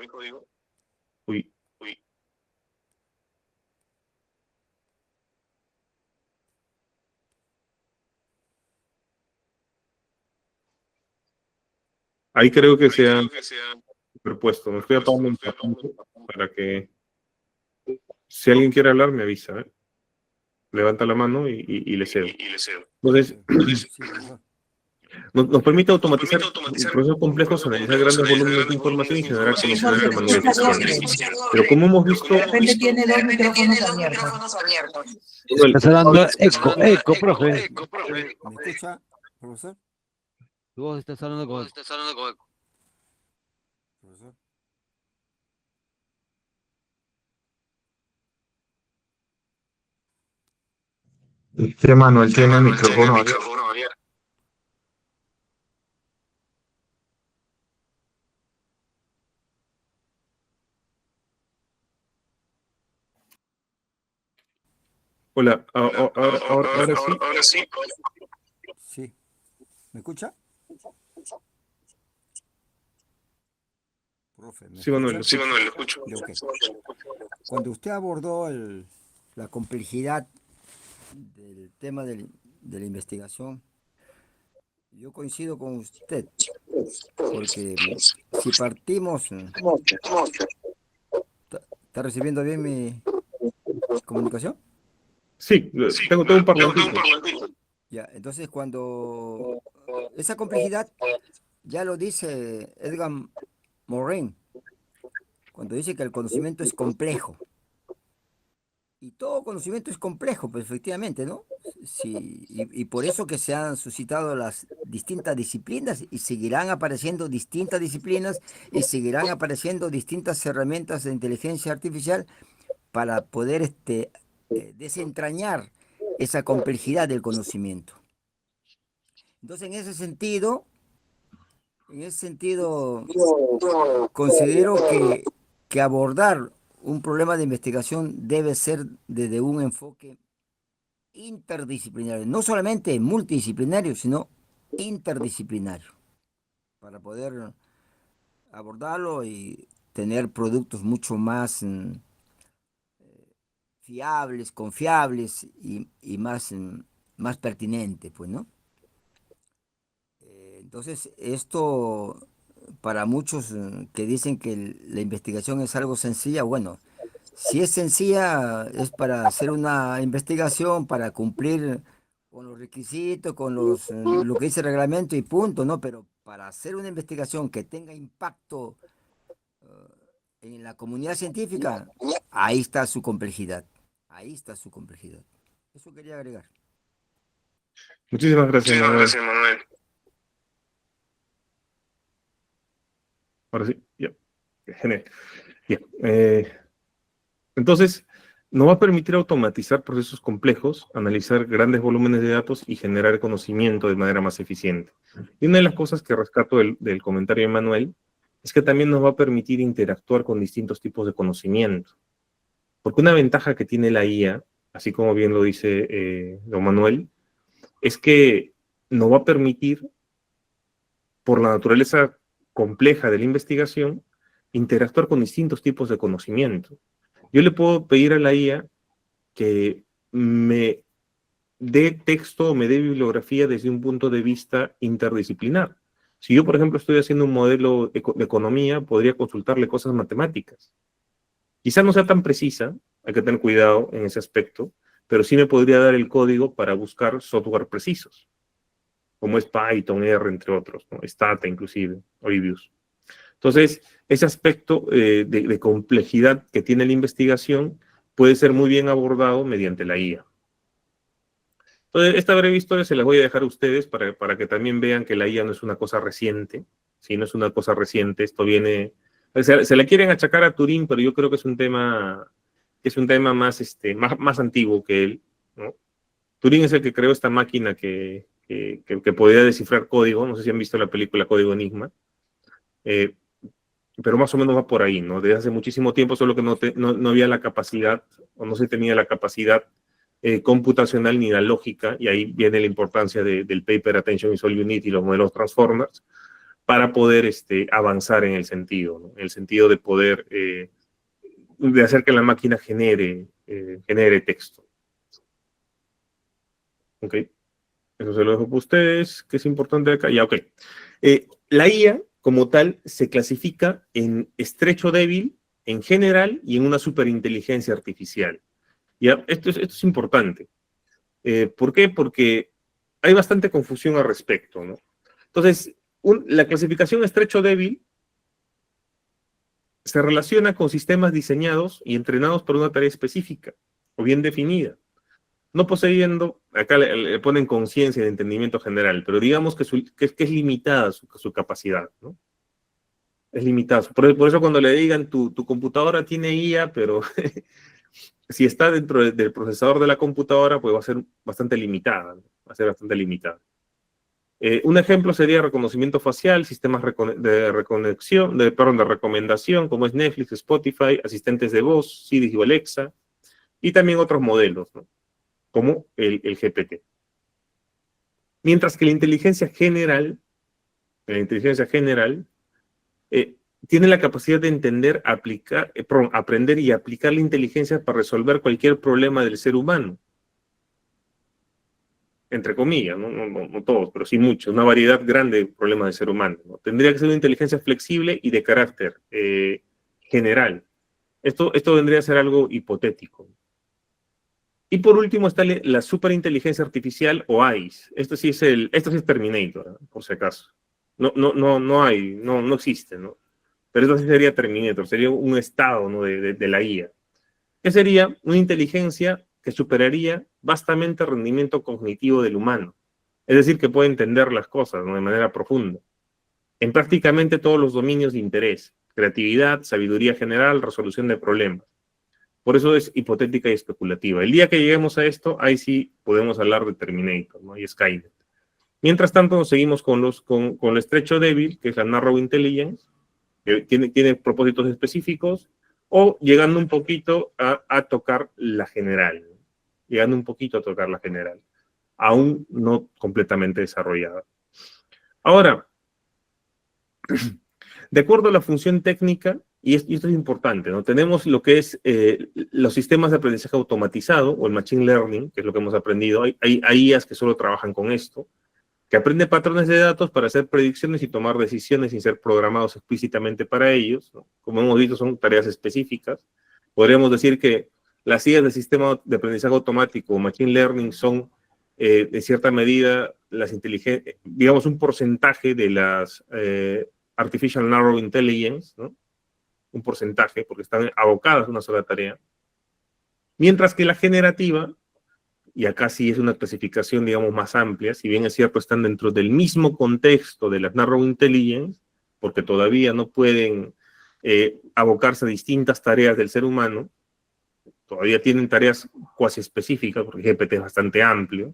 Uy. Ahí creo que se ha superpuesto. Me estoy apagando un poquito para que, si alguien quiere hablar, me avisa, ¿eh? Levanta la mano y le cedo. Entonces, nos permite automatizar procesos complejos, analizar grandes volúmenes de información y generar conocimiento de manera eficiente. Pero como hemos visto... De repente tiene dos micrófonos abiertos. Estás hablando eco, profe. ¿Me escucha, profesor? Tu voz estás hablando con eco. Profesor. Manuel tiene el micrófono abierto. Hola, ahora sí. Sí. ¿Me escucha? Profe, ¿me Sí, Manuel, escucha? lo escucho. Ok. Cuando usted abordó la complejidad del tema de la investigación, yo coincido con usted, porque si partimos, ¿está recibiendo bien mi comunicación? Sí, tengo un parlantito. Ya, entonces cuando esa complejidad ya lo dice Edgar Morin, cuando dice que el conocimiento es complejo. Y todo conocimiento es complejo, pues efectivamente, ¿no? Sí, y por eso que se han suscitado las distintas disciplinas y seguirán apareciendo distintas disciplinas y seguirán apareciendo distintas herramientas de inteligencia artificial para poder desentrañar esa complejidad del conocimiento. Entonces, en ese sentido, considero que abordar un problema de investigación debe ser desde un enfoque interdisciplinario, no solamente multidisciplinario, sino interdisciplinario, para poder abordarlo y tener productos mucho más fiables, confiables y más, más pertinentes, pues, ¿no? Entonces, esto para muchos que dicen que la investigación es algo sencilla, bueno, si es sencilla, es para hacer una investigación, para cumplir con los requisitos, con lo que dice el reglamento y punto, ¿no? Pero para hacer una investigación que tenga impacto eh, en la comunidad científica, ahí está su complejidad. Ahí está su complejidad. Eso quería agregar. Muchísimas gracias, Manuel. Ahora sí, ya. Genial. Ya. Entonces, nos va a permitir automatizar procesos complejos, analizar grandes volúmenes de datos y generar conocimiento de manera más eficiente. Y una de las cosas que rescato del comentario de Manuel es que también nos va a permitir interactuar con distintos tipos de conocimiento. Porque una ventaja que tiene la IA, así como bien lo dice don Manuel, es que nos va a permitir, por la naturaleza compleja de la investigación, interactuar con distintos tipos de conocimiento. Yo le puedo pedir a la IA que me dé texto o me dé bibliografía desde un punto de vista interdisciplinar. Si yo, por ejemplo, estoy haciendo un modelo de economía, podría consultarle cosas matemáticas. Quizá no sea tan precisa, hay que tener cuidado en ese aspecto, pero sí me podría dar el código para buscar software precisos, como es Python, R, entre otros, ¿no? Stata inclusive, o Ibius. Entonces, ese aspecto de complejidad que tiene la investigación puede ser muy bien abordado mediante la IA. Entonces, esta breve historia se las voy a dejar a ustedes para que también vean que la IA no es una cosa reciente. Sí, no es una cosa reciente. Esto viene... Se la quieren achacar a Turing, pero yo creo que es un tema más antiguo que él, ¿no? Turing es el que creó esta máquina que podía descifrar código. No sé si han visto la película Código Enigma. Pero más o menos va por ahí, ¿no? Desde hace muchísimo tiempo, solo que no había la capacidad, o no se tenía la capacidad computacional ni la lógica, y ahí viene la importancia del Paper Attention is All You Need y los modelos Transformers, para poder avanzar en el sentido, ¿no? En el sentido de poder, de hacer que la máquina genere texto. ¿Ok? Eso se lo dejo para ustedes, que es importante acá. Ya, ok. La IA, como tal, se clasifica en estrecho débil, en general, y en una superinteligencia artificial. ¿Ya? Esto es importante. ¿Por qué? Porque hay bastante confusión al respecto, ¿no? Entonces, la clasificación estrecho débil se relaciona con sistemas diseñados y entrenados para una tarea específica o bien definida, no poseyendo, acá le ponen conciencia de entendimiento general, pero digamos que es limitada su capacidad, ¿no? Es limitada. Por eso cuando le digan tu computadora tiene IA, pero si está dentro del procesador de la computadora, pues va a ser bastante limitada, ¿no? Va a ser bastante limitada. Un ejemplo sería reconocimiento facial, sistemas de recomendación, como es Netflix, Spotify, asistentes de voz, Siri o Alexa, y también otros modelos, ¿no? Como el GPT. Mientras que la inteligencia general tiene la capacidad de entender, aprender y aplicar la inteligencia para resolver cualquier problema del ser humano. Entre comillas, no todos, pero sí muchos, una variedad grande de problemas del ser humano, ¿no? Tendría que ser una inteligencia flexible y de carácter general. Esto vendría a ser algo hipotético. Y por último está la superinteligencia artificial o AIS. Esto sí es Terminator, ¿no? Por si acaso. No hay, no existe, ¿no? Pero eso sí sería Terminator, sería un estado, ¿no? de la IA. Que sería una inteligencia que superaría vastamente el rendimiento cognitivo del humano. Es decir, que puede entender las cosas, ¿no? De manera profunda, en prácticamente todos los dominios de interés: creatividad, sabiduría general, resolución de problemas. Por eso es hipotética y especulativa. El día que lleguemos a esto, ahí sí podemos hablar de Terminator, ¿no? Y Skynet. Mientras tanto, nos seguimos con el estrecho débil, que es la Narrow Intelligence, que tiene propósitos específicos, o llegando un poquito a tocar la general, ¿no? Llegando un poquito a tocar la general, aún no completamente desarrollada. Ahora, de acuerdo a la función técnica, y esto es importante, ¿no? Tenemos lo que es los sistemas de aprendizaje automatizado, o el Machine Learning, que es lo que hemos aprendido. Hay IAs que solo trabajan con esto, que aprenden patrones de datos para hacer predicciones y tomar decisiones sin ser programados explícitamente para ellos, ¿no? Como hemos visto, son tareas específicas. Podríamos decir que las IAs del sistema de aprendizaje automático o Machine Learning son, de cierta medida, digamos, un porcentaje de las Artificial Narrow Intelligence, ¿no? Un porcentaje, porque están abocadas a una sola tarea. Mientras que la generativa, y acá sí es una clasificación, digamos, más amplia, si bien es cierto, están dentro del mismo contexto de las Narrow Intelligence, porque todavía no pueden abocarse a distintas tareas del ser humano, todavía tienen tareas cuasi específicas, porque GPT es bastante amplio,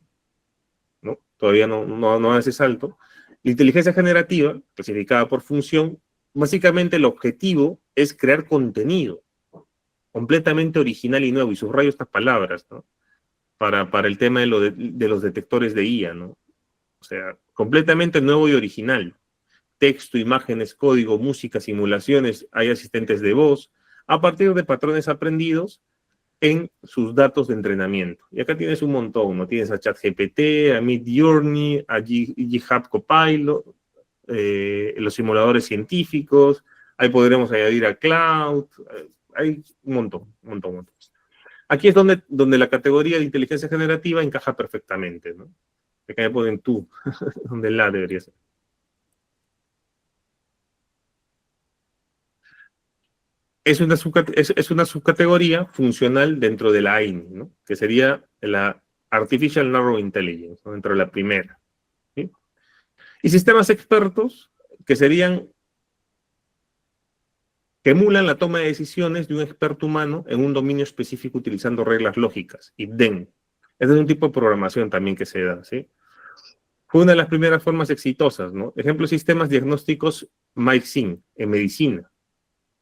¿no? Todavía no hace salto. La inteligencia generativa, clasificada por función, básicamente el objetivo es crear contenido completamente original y nuevo, y subrayo estas palabras, ¿no? Para el tema de los detectores de IA, ¿no? O sea, completamente nuevo y original. Texto, imágenes, código, música, simulaciones, hay asistentes de voz, a partir de patrones aprendidos en sus datos de entrenamiento. Y acá tienes un montón, ¿no? Tienes a ChatGPT, a Midjourney, a GitHub Copilot, los simuladores científicos, ahí podremos añadir a Cloud, hay un montón. Aquí es donde la categoría de inteligencia generativa encaja perfectamente, ¿no? Acá me ponen tú, donde la debería ser. Es una subcategoría funcional dentro de la AINI, ¿no? Que sería la Artificial Narrow Intelligence, ¿no? Dentro de la primera, ¿sí? Y sistemas expertos, que emulan la toma de decisiones de un experto humano en un dominio específico utilizando reglas lógicas, IDEN. Este es un tipo de programación también que se da, ¿sí? Fue una de las primeras formas exitosas, ¿no? Ejemplo, sistemas diagnósticos MySyn en medicina.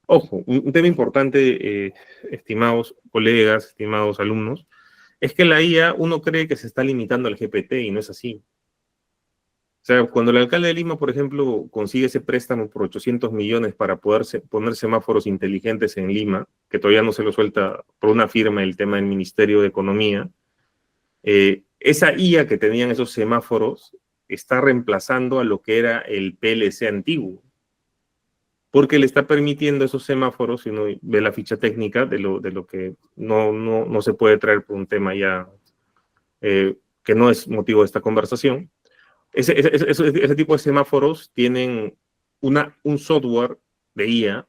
Ojo, un tema importante, estimados colegas, estimados alumnos, es que la IA, uno cree que se está limitando al GPT y no es así. O sea, cuando el alcalde de Lima, por ejemplo, consigue ese préstamo por 800 millones para poder poner semáforos inteligentes en Lima, que todavía no se lo suelta por una firma el tema del Ministerio de Economía, esa IA que tenían esos semáforos está reemplazando a lo que era el PLC antiguo, porque le está permitiendo esos semáforos, si uno ve la ficha técnica de lo que no se puede traer por un tema ya que no es motivo de esta conversación. Ese tipo de semáforos tienen un software de IA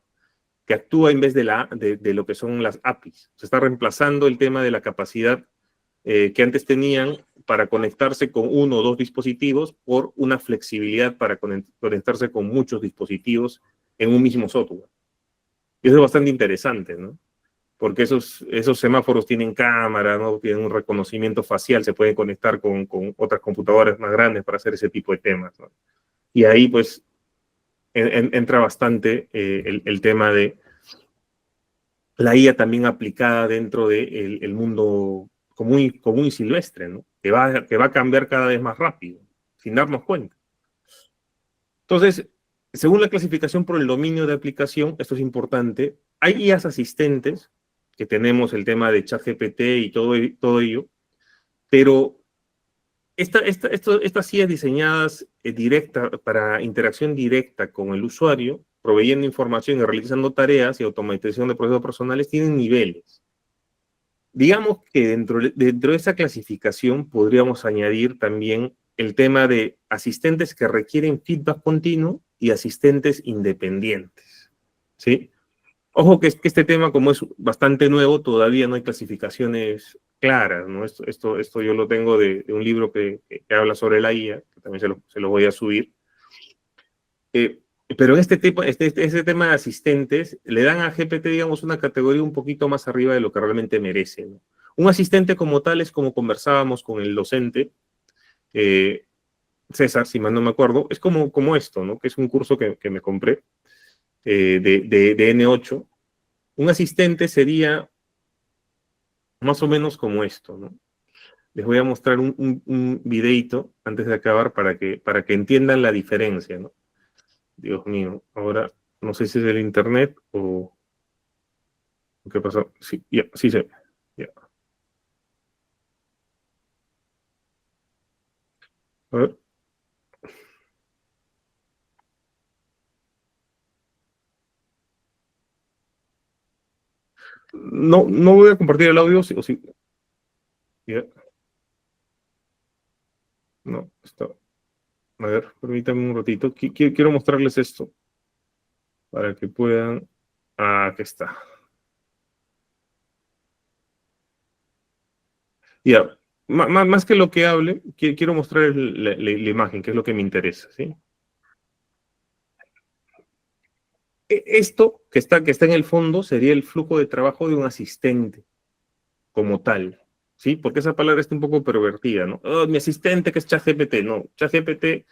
que actúa en vez de lo que son las APIs. Se está reemplazando el tema de la capacidad que antes tenían para conectarse con uno o dos dispositivos por una flexibilidad para conectarse con muchos dispositivos en un mismo software. Y eso es bastante interesante, ¿no? Porque esos semáforos tienen cámara, ¿no? Tienen un reconocimiento facial, se pueden conectar con otras computadoras más grandes para hacer ese tipo de temas, ¿no? Y ahí, pues, entra bastante el tema de la IA también aplicada dentro del mundo común y silvestre, ¿no? Que va a cambiar cada vez más rápido, sin darnos cuenta. Entonces, según la clasificación por el dominio de aplicación, esto es importante, hay IAs asistentes, que tenemos el tema de ChatGPT y todo ello, pero estas IAs diseñadas para interacción directa con el usuario, proveyendo información y realizando tareas y automatización de procesos personales, tienen niveles. Digamos que dentro de esa clasificación podríamos añadir también el tema de asistentes que requieren feedback continuo y asistentes independientes, ¿sí? Ojo que este tema, como es bastante nuevo, todavía no hay clasificaciones claras, ¿no? Esto yo lo tengo de un libro que habla sobre la IA, que también se lo voy a subir. Pero en este tema de asistentes, le dan a GPT, digamos, una categoría un poquito más arriba de lo que realmente merece, ¿no? Un asistente como tal es como conversábamos con el docente, César, si mal no me acuerdo, es como esto, ¿no? Que es un curso que me compré de N8. Un asistente sería más o menos como esto, ¿no? Les voy a mostrar un videito antes de acabar para que entiendan la diferencia, ¿no? Dios mío, ahora no sé si es el internet o qué pasó. Sí, ya, sí se ve. Ya. A ver. No voy a compartir el audio, o sí. Ya. No, está. A ver, permítanme un ratito. Quiero mostrarles esto para que puedan. Ah, aquí está. Ya. Más que lo que hable, quiero mostrar la imagen, que es lo que me interesa, ¿sí? Esto que está en el fondo sería el flujo de trabajo de un asistente como tal, ¿sí? Porque esa palabra está un poco pervertida, ¿no? Oh, mi asistente que es ChatGPT, no, ChatGPT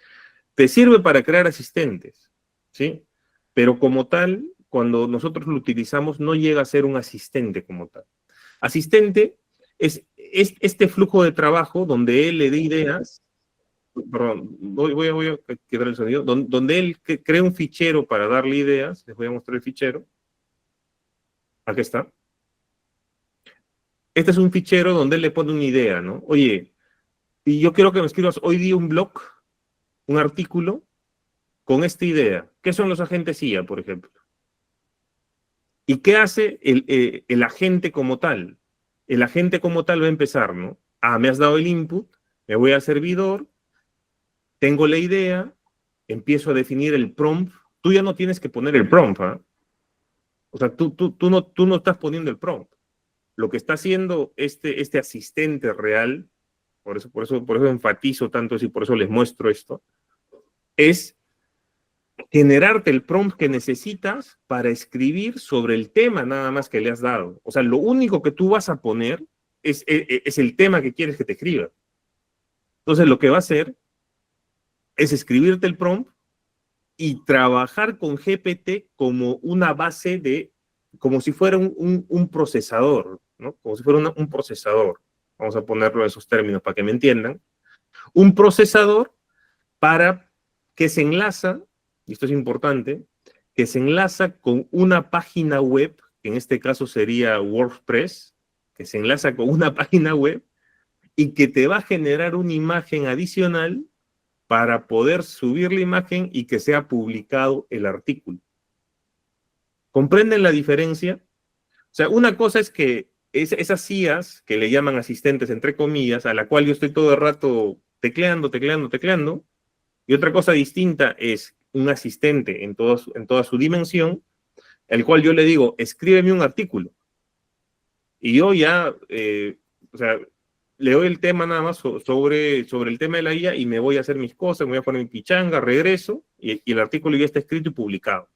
te sirve para crear asistentes, ¿sí? Pero como tal, cuando nosotros lo utilizamos, no llega a ser un asistente como tal. Asistente es este flujo de trabajo donde él le dé ideas, perdón, voy a quitar el sonido, donde él crea un fichero para darle ideas, les voy a mostrar el fichero, aquí está. Este es un fichero donde él le pone una idea, ¿no? Oye, y yo quiero que me escribas hoy día un blog, un artículo, con esta idea. ¿Qué son los agentes IA, por ejemplo? ¿Y qué hace el agente como tal? El agente como tal va a empezar, ¿no? Ah, me has dado el input, me voy al servidor, tengo la idea, empiezo a definir el prompt. Tú ya no tienes que poner el prompt, ¿ah? O sea, tú no estás poniendo el prompt. Lo que está haciendo este asistente real, por eso enfatizo tanto y por eso les muestro esto, es generarte el prompt que necesitas para escribir sobre el tema nada más que le has dado. O sea, lo único que tú vas a poner es el tema que quieres que te escriba. Entonces, lo que va a hacer es escribirte el prompt y trabajar con GPT como una base como si fuera un procesador, ¿no? Como si fuera un procesador. Vamos a ponerlo en esos términos para que me entiendan. Un procesador para que se enlaza, y esto es importante, que se enlaza con una página web, que en este caso sería WordPress, que se enlaza con una página web y que te va a generar una imagen adicional para poder subir la imagen y que sea publicado el artículo. ¿Comprenden la diferencia? O sea, una cosa es que esas IAs, que le llaman asistentes, entre comillas, a la cual yo estoy todo el rato tecleando, y otra cosa distinta es un asistente en toda su dimensión, el cual yo le digo, escríbeme un artículo. Y yo ya, o sea, le doy el tema nada más sobre el tema de la IA y me voy a hacer mis cosas, me voy a poner mi pichanga, regreso, y el artículo ya está escrito y publicado.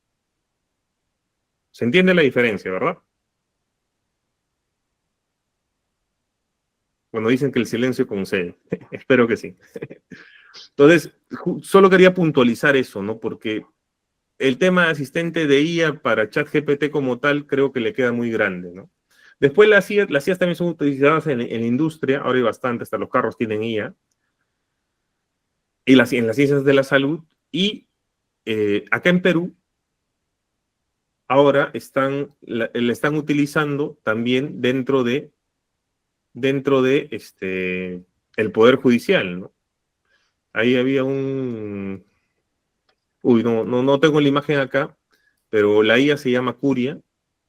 ¿Se entiende la diferencia, verdad? Bueno, dicen que el silencio concede. Espero que sí. Entonces, solo quería puntualizar eso, ¿no? Porque el tema de asistente de IA para ChatGPT como tal creo que le queda muy grande, ¿no? Después las IAs también son utilizadas en la industria, ahora hay bastante, hasta los carros tienen IA, y en las ciencias de la salud, y acá en Perú, ahora la están utilizando también dentro de el Poder Judicial, ¿no? Ahí había no tengo la imagen acá, pero la IA se llama Curia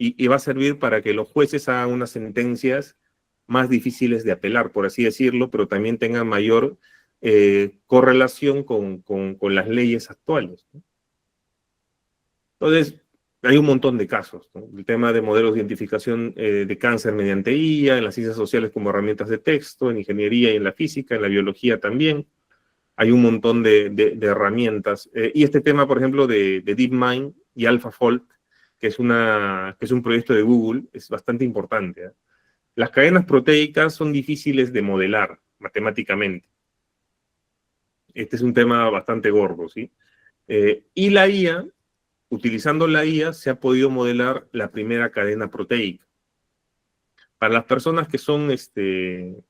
y va a servir para que los jueces hagan unas sentencias más difíciles de apelar, por así decirlo, pero también tengan mayor correlación con las leyes actuales, ¿no? Entonces, hay un montón de casos, ¿no? El tema de modelos de identificación de cáncer mediante IA, en las ciencias sociales como herramientas de texto, en ingeniería y en la física, en la biología también. Hay un montón de herramientas. Y este tema, por ejemplo, de DeepMind y AlphaFold, que es un proyecto de Google, es bastante importante, ¿eh? Las cadenas proteicas son difíciles de modelar matemáticamente. Este es un tema bastante gordo, ¿sí? Y la IA, utilizando la IA, se ha podido modelar la primera cadena proteica. Para las personas que son de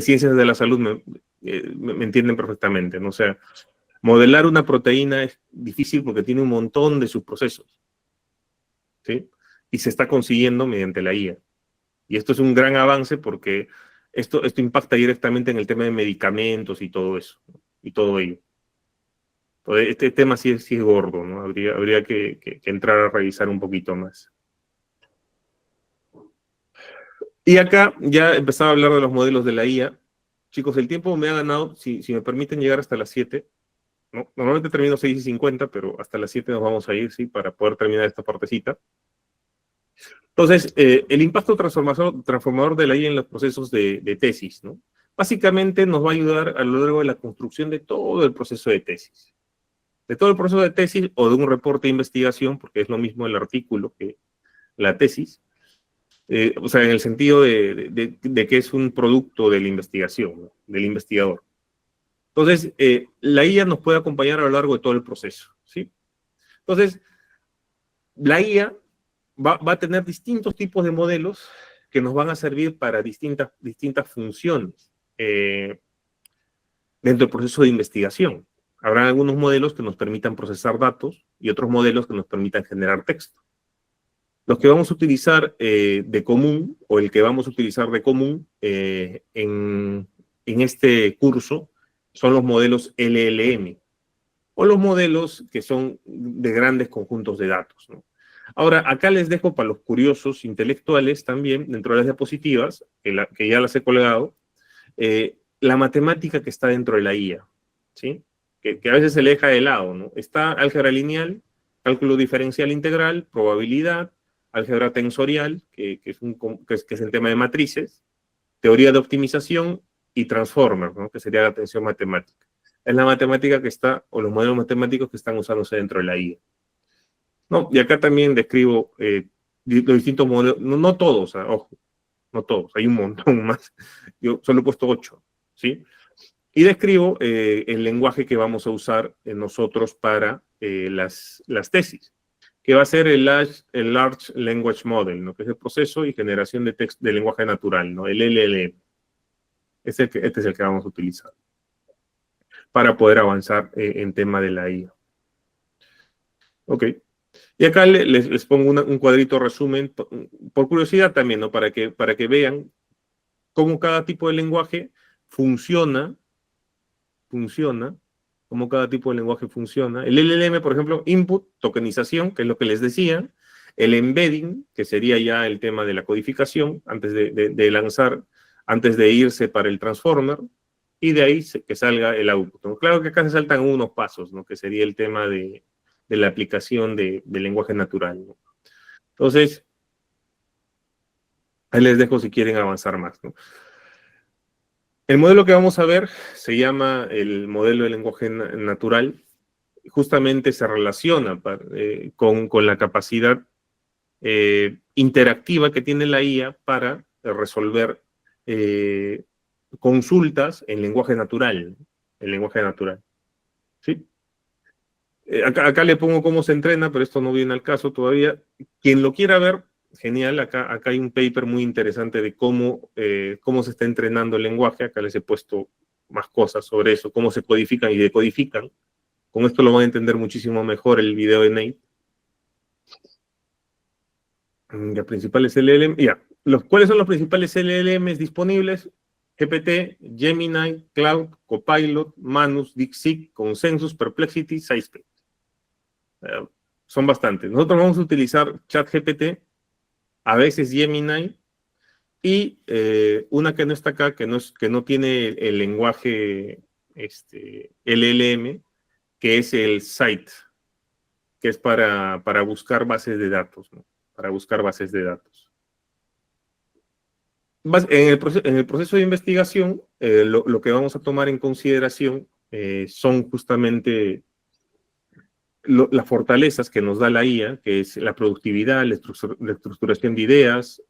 ciencias de la salud, me entienden perfectamente, ¿no? O sea, modelar una proteína es difícil porque tiene un montón de subprocesos, ¿sí? Y se está consiguiendo mediante la IA. Y esto es un gran avance porque esto impacta directamente en el tema de medicamentos y todo eso, ¿no? Y todo ello. Entonces, este tema sí es gordo, ¿no? Habría que entrar a revisar un poquito más. Y acá ya empezaba a hablar de los modelos de la IA. Chicos, el tiempo me ha ganado, si me permiten llegar hasta las 7. ¿No? Normalmente termino 6:50, pero hasta las 7 nos vamos a ir, ¿sí? Para poder terminar esta partecita. Entonces, el impacto transformador de la IA en los procesos de tesis, ¿no? Básicamente nos va a ayudar a lo largo de la construcción de todo el proceso de tesis. De todo el proceso de tesis o de un reporte de investigación, porque es lo mismo el artículo que la tesis. O sea, en el sentido de que es un producto de la investigación, ¿no? Del investigador. Entonces, la IA nos puede acompañar a lo largo de todo el proceso, ¿sí? Entonces, la IA va a tener distintos tipos de modelos que nos van a servir para distintas funciones dentro del proceso de investigación. Habrá algunos modelos que nos permitan procesar datos y otros modelos que nos permitan generar texto. Los que vamos a utilizar de común, o el que vamos a utilizar de común en este curso, son los modelos LLM, o los modelos que son de grandes conjuntos de datos, ¿no? Ahora, acá les dejo para los curiosos intelectuales también, dentro de las diapositivas, que ya las he colgado, la matemática que está dentro de la IA, ¿sí? Que a veces se le deja de lado, ¿no? Está álgebra lineal, cálculo diferencial integral, probabilidad, álgebra tensorial, que es el tema de matrices, teoría de optimización y transformer, ¿no? Que sería la atención matemática. Es la matemática que está, o los modelos matemáticos que están usándose dentro de la IA. No, y acá también describo los distintos modelos, no todos, ojo, no todos, hay un montón más. Yo solo he puesto 8, ¿sí? Y describo el lenguaje que vamos a usar nosotros para las tesis, que va a ser el Large Language Model, ¿no? Que es el proceso y generación de texto de lenguaje natural, ¿no? El LLM. Este es el que vamos a utilizar para poder avanzar en tema de la IA. Ok. Y acá les pongo un cuadrito resumen, por curiosidad también, ¿no? Para que vean cómo cada tipo de lenguaje funciona, cómo cada tipo de lenguaje funciona. El LLM, por ejemplo, input, tokenización, que es lo que les decía, el embedding, que sería ya el tema de la codificación, antes de lanzar, antes de irse para el transformer, y de ahí que salga el output, ¿no? Claro que acá se saltan unos pasos, ¿no? Que sería el tema de la aplicación del lenguaje natural, ¿no? Entonces, ahí les dejo si quieren avanzar más, ¿no? El modelo que vamos a ver se llama el modelo de lenguaje natural. Justamente se relaciona con la capacidad interactiva que tiene la IA para resolver consultas en lenguaje natural. El lenguaje natural. ¿Sí? Acá le pongo cómo se entrena, pero esto no viene al caso todavía. Quien lo quiera ver, genial. Acá hay un paper muy interesante de cómo se está entrenando el lenguaje. Acá les he puesto más cosas sobre eso, cómo se codifican y decodifican. Con esto lo van a entender muchísimo mejor el video de Nate. Ya, principales LLM. Ya, ¿cuáles son los principales LLMs disponibles? GPT, Gemini, Cloud, Copilot, Manus, DeepSeek, Consensus, Perplexity, SciSpace. Son bastantes. Nosotros vamos a utilizar ChatGPT, a veces Gemini, y una que no está acá, que no tiene el lenguaje LLM, que es el Site, que es para buscar bases de datos, ¿no? Para buscar bases de datos. En el proceso de investigación, lo que vamos a tomar en consideración son justamente las fortalezas que nos da la IA, que es la productividad, la estructuración de ideas,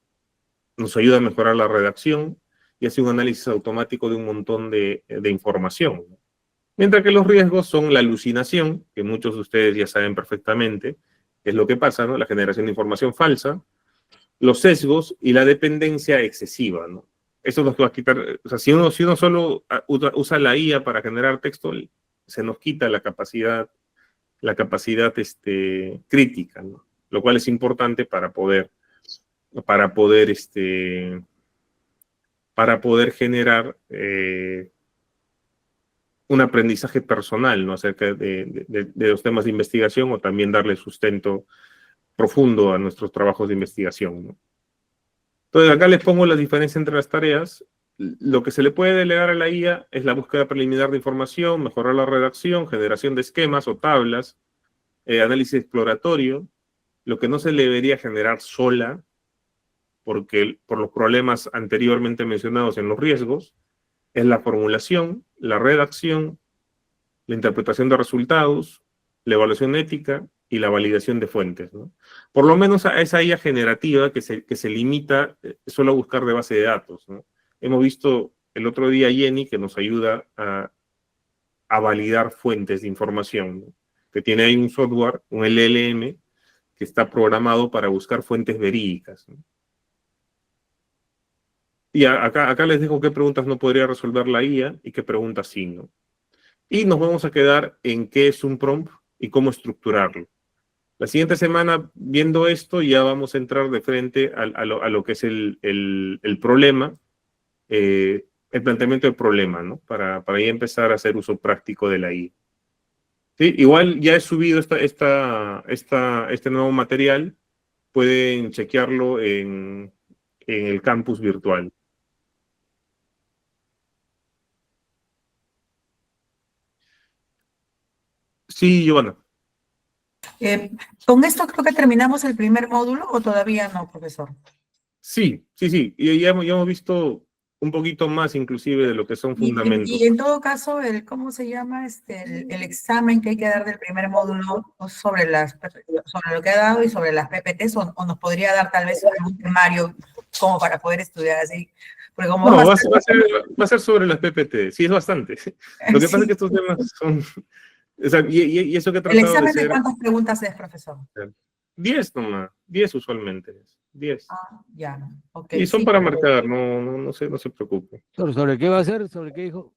nos ayuda a mejorar la redacción y hace un análisis automático de un montón de información. Mientras que los riesgos son la alucinación, que muchos de ustedes ya saben perfectamente, que es lo que pasa, ¿no? La generación de información falsa, los sesgos y la dependencia excesiva, ¿no? Eso nos va a quitar, o sea, si uno solo usa la IA para generar texto, se nos quita la capacidad crítica, ¿no? Lo cual es importante para poder generar un aprendizaje personal, ¿no? Acerca de los temas de investigación o también darle sustento profundo a nuestros trabajos de investigación, ¿no? Entonces, acá les pongo la diferencia entre las tareas. Lo que se le puede delegar a la IA es la búsqueda preliminar de información, mejorar la redacción, generación de esquemas o tablas, análisis exploratorio. Lo que no se le debería generar sola, por los problemas anteriormente mencionados en los riesgos, es la formulación, la redacción, la interpretación de resultados, la evaluación ética y la validación de fuentes, ¿no? Por lo menos a esa IA generativa que se limita solo a buscar de base de datos, ¿no? Hemos visto el otro día Jenny que nos ayuda a validar fuentes de información, ¿no? Que tiene ahí un software, un LLM, que está programado para buscar fuentes verídicas, ¿no? Y acá les dejo qué preguntas no podría resolver la IA y qué preguntas sí, ¿no? Y nos vamos a quedar en qué es un prompt y cómo estructurarlo. La siguiente semana, viendo esto, ya vamos a entrar de frente a lo que es el problema, el planteamiento del problema, ¿no? Para ya empezar a hacer uso práctico de la IA. ¿Sí? Igual ya he subido este nuevo material, pueden chequearlo en el campus virtual. Sí, Giovanna. Con esto creo que terminamos el primer módulo, ¿o todavía no, profesor? Sí. Y ya hemos visto un poquito más inclusive de lo que son fundamentos. Y en todo caso, ¿cómo se llama el examen que hay que dar del primer módulo sobre lo que ha dado y sobre las PPTs, o nos podría dar tal vez algún temario como para poder estudiar así? Porque como No, va a ser sobre las PPT, sí, es bastante. Lo que pasa es que estos temas son... O sea, y eso que he ¿El tratado examen de de ser... cuántas preguntas es, profesor? 10 nomás, 10 usualmente, 10. Ah, ya, ok. Y son Sí, para marcar, no se preocupe. ¿Sobre qué va a ser? ¿Sobre qué dijo?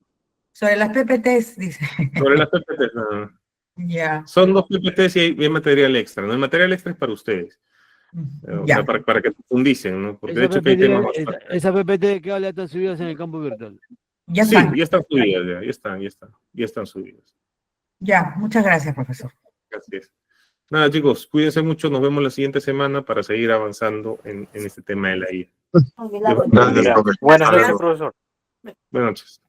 sobre las PPTs, dice. Sobre las PPT, nada. Ya, Son 2 PPTs y hay material extra, ¿no? El material extra es para ustedes. O ya. sea, para que profundicen, ¿no? Porque de Esa hecho que hay temas PPT, bastante... esa PPT que habla están subidas en el campo virtual. Ya Sí, están. ya están subidas, ya están subidas. Ya, muchas gracias, profesor. Gracias. Nada, chicos, cuídense mucho. Nos vemos la siguiente semana para seguir avanzando en este tema de la IA. Gracias, profesor. Buenas Hasta noches, luego. profesor. Buenas noches.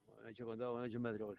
Buenas noches, contado, buenas noches, maestro.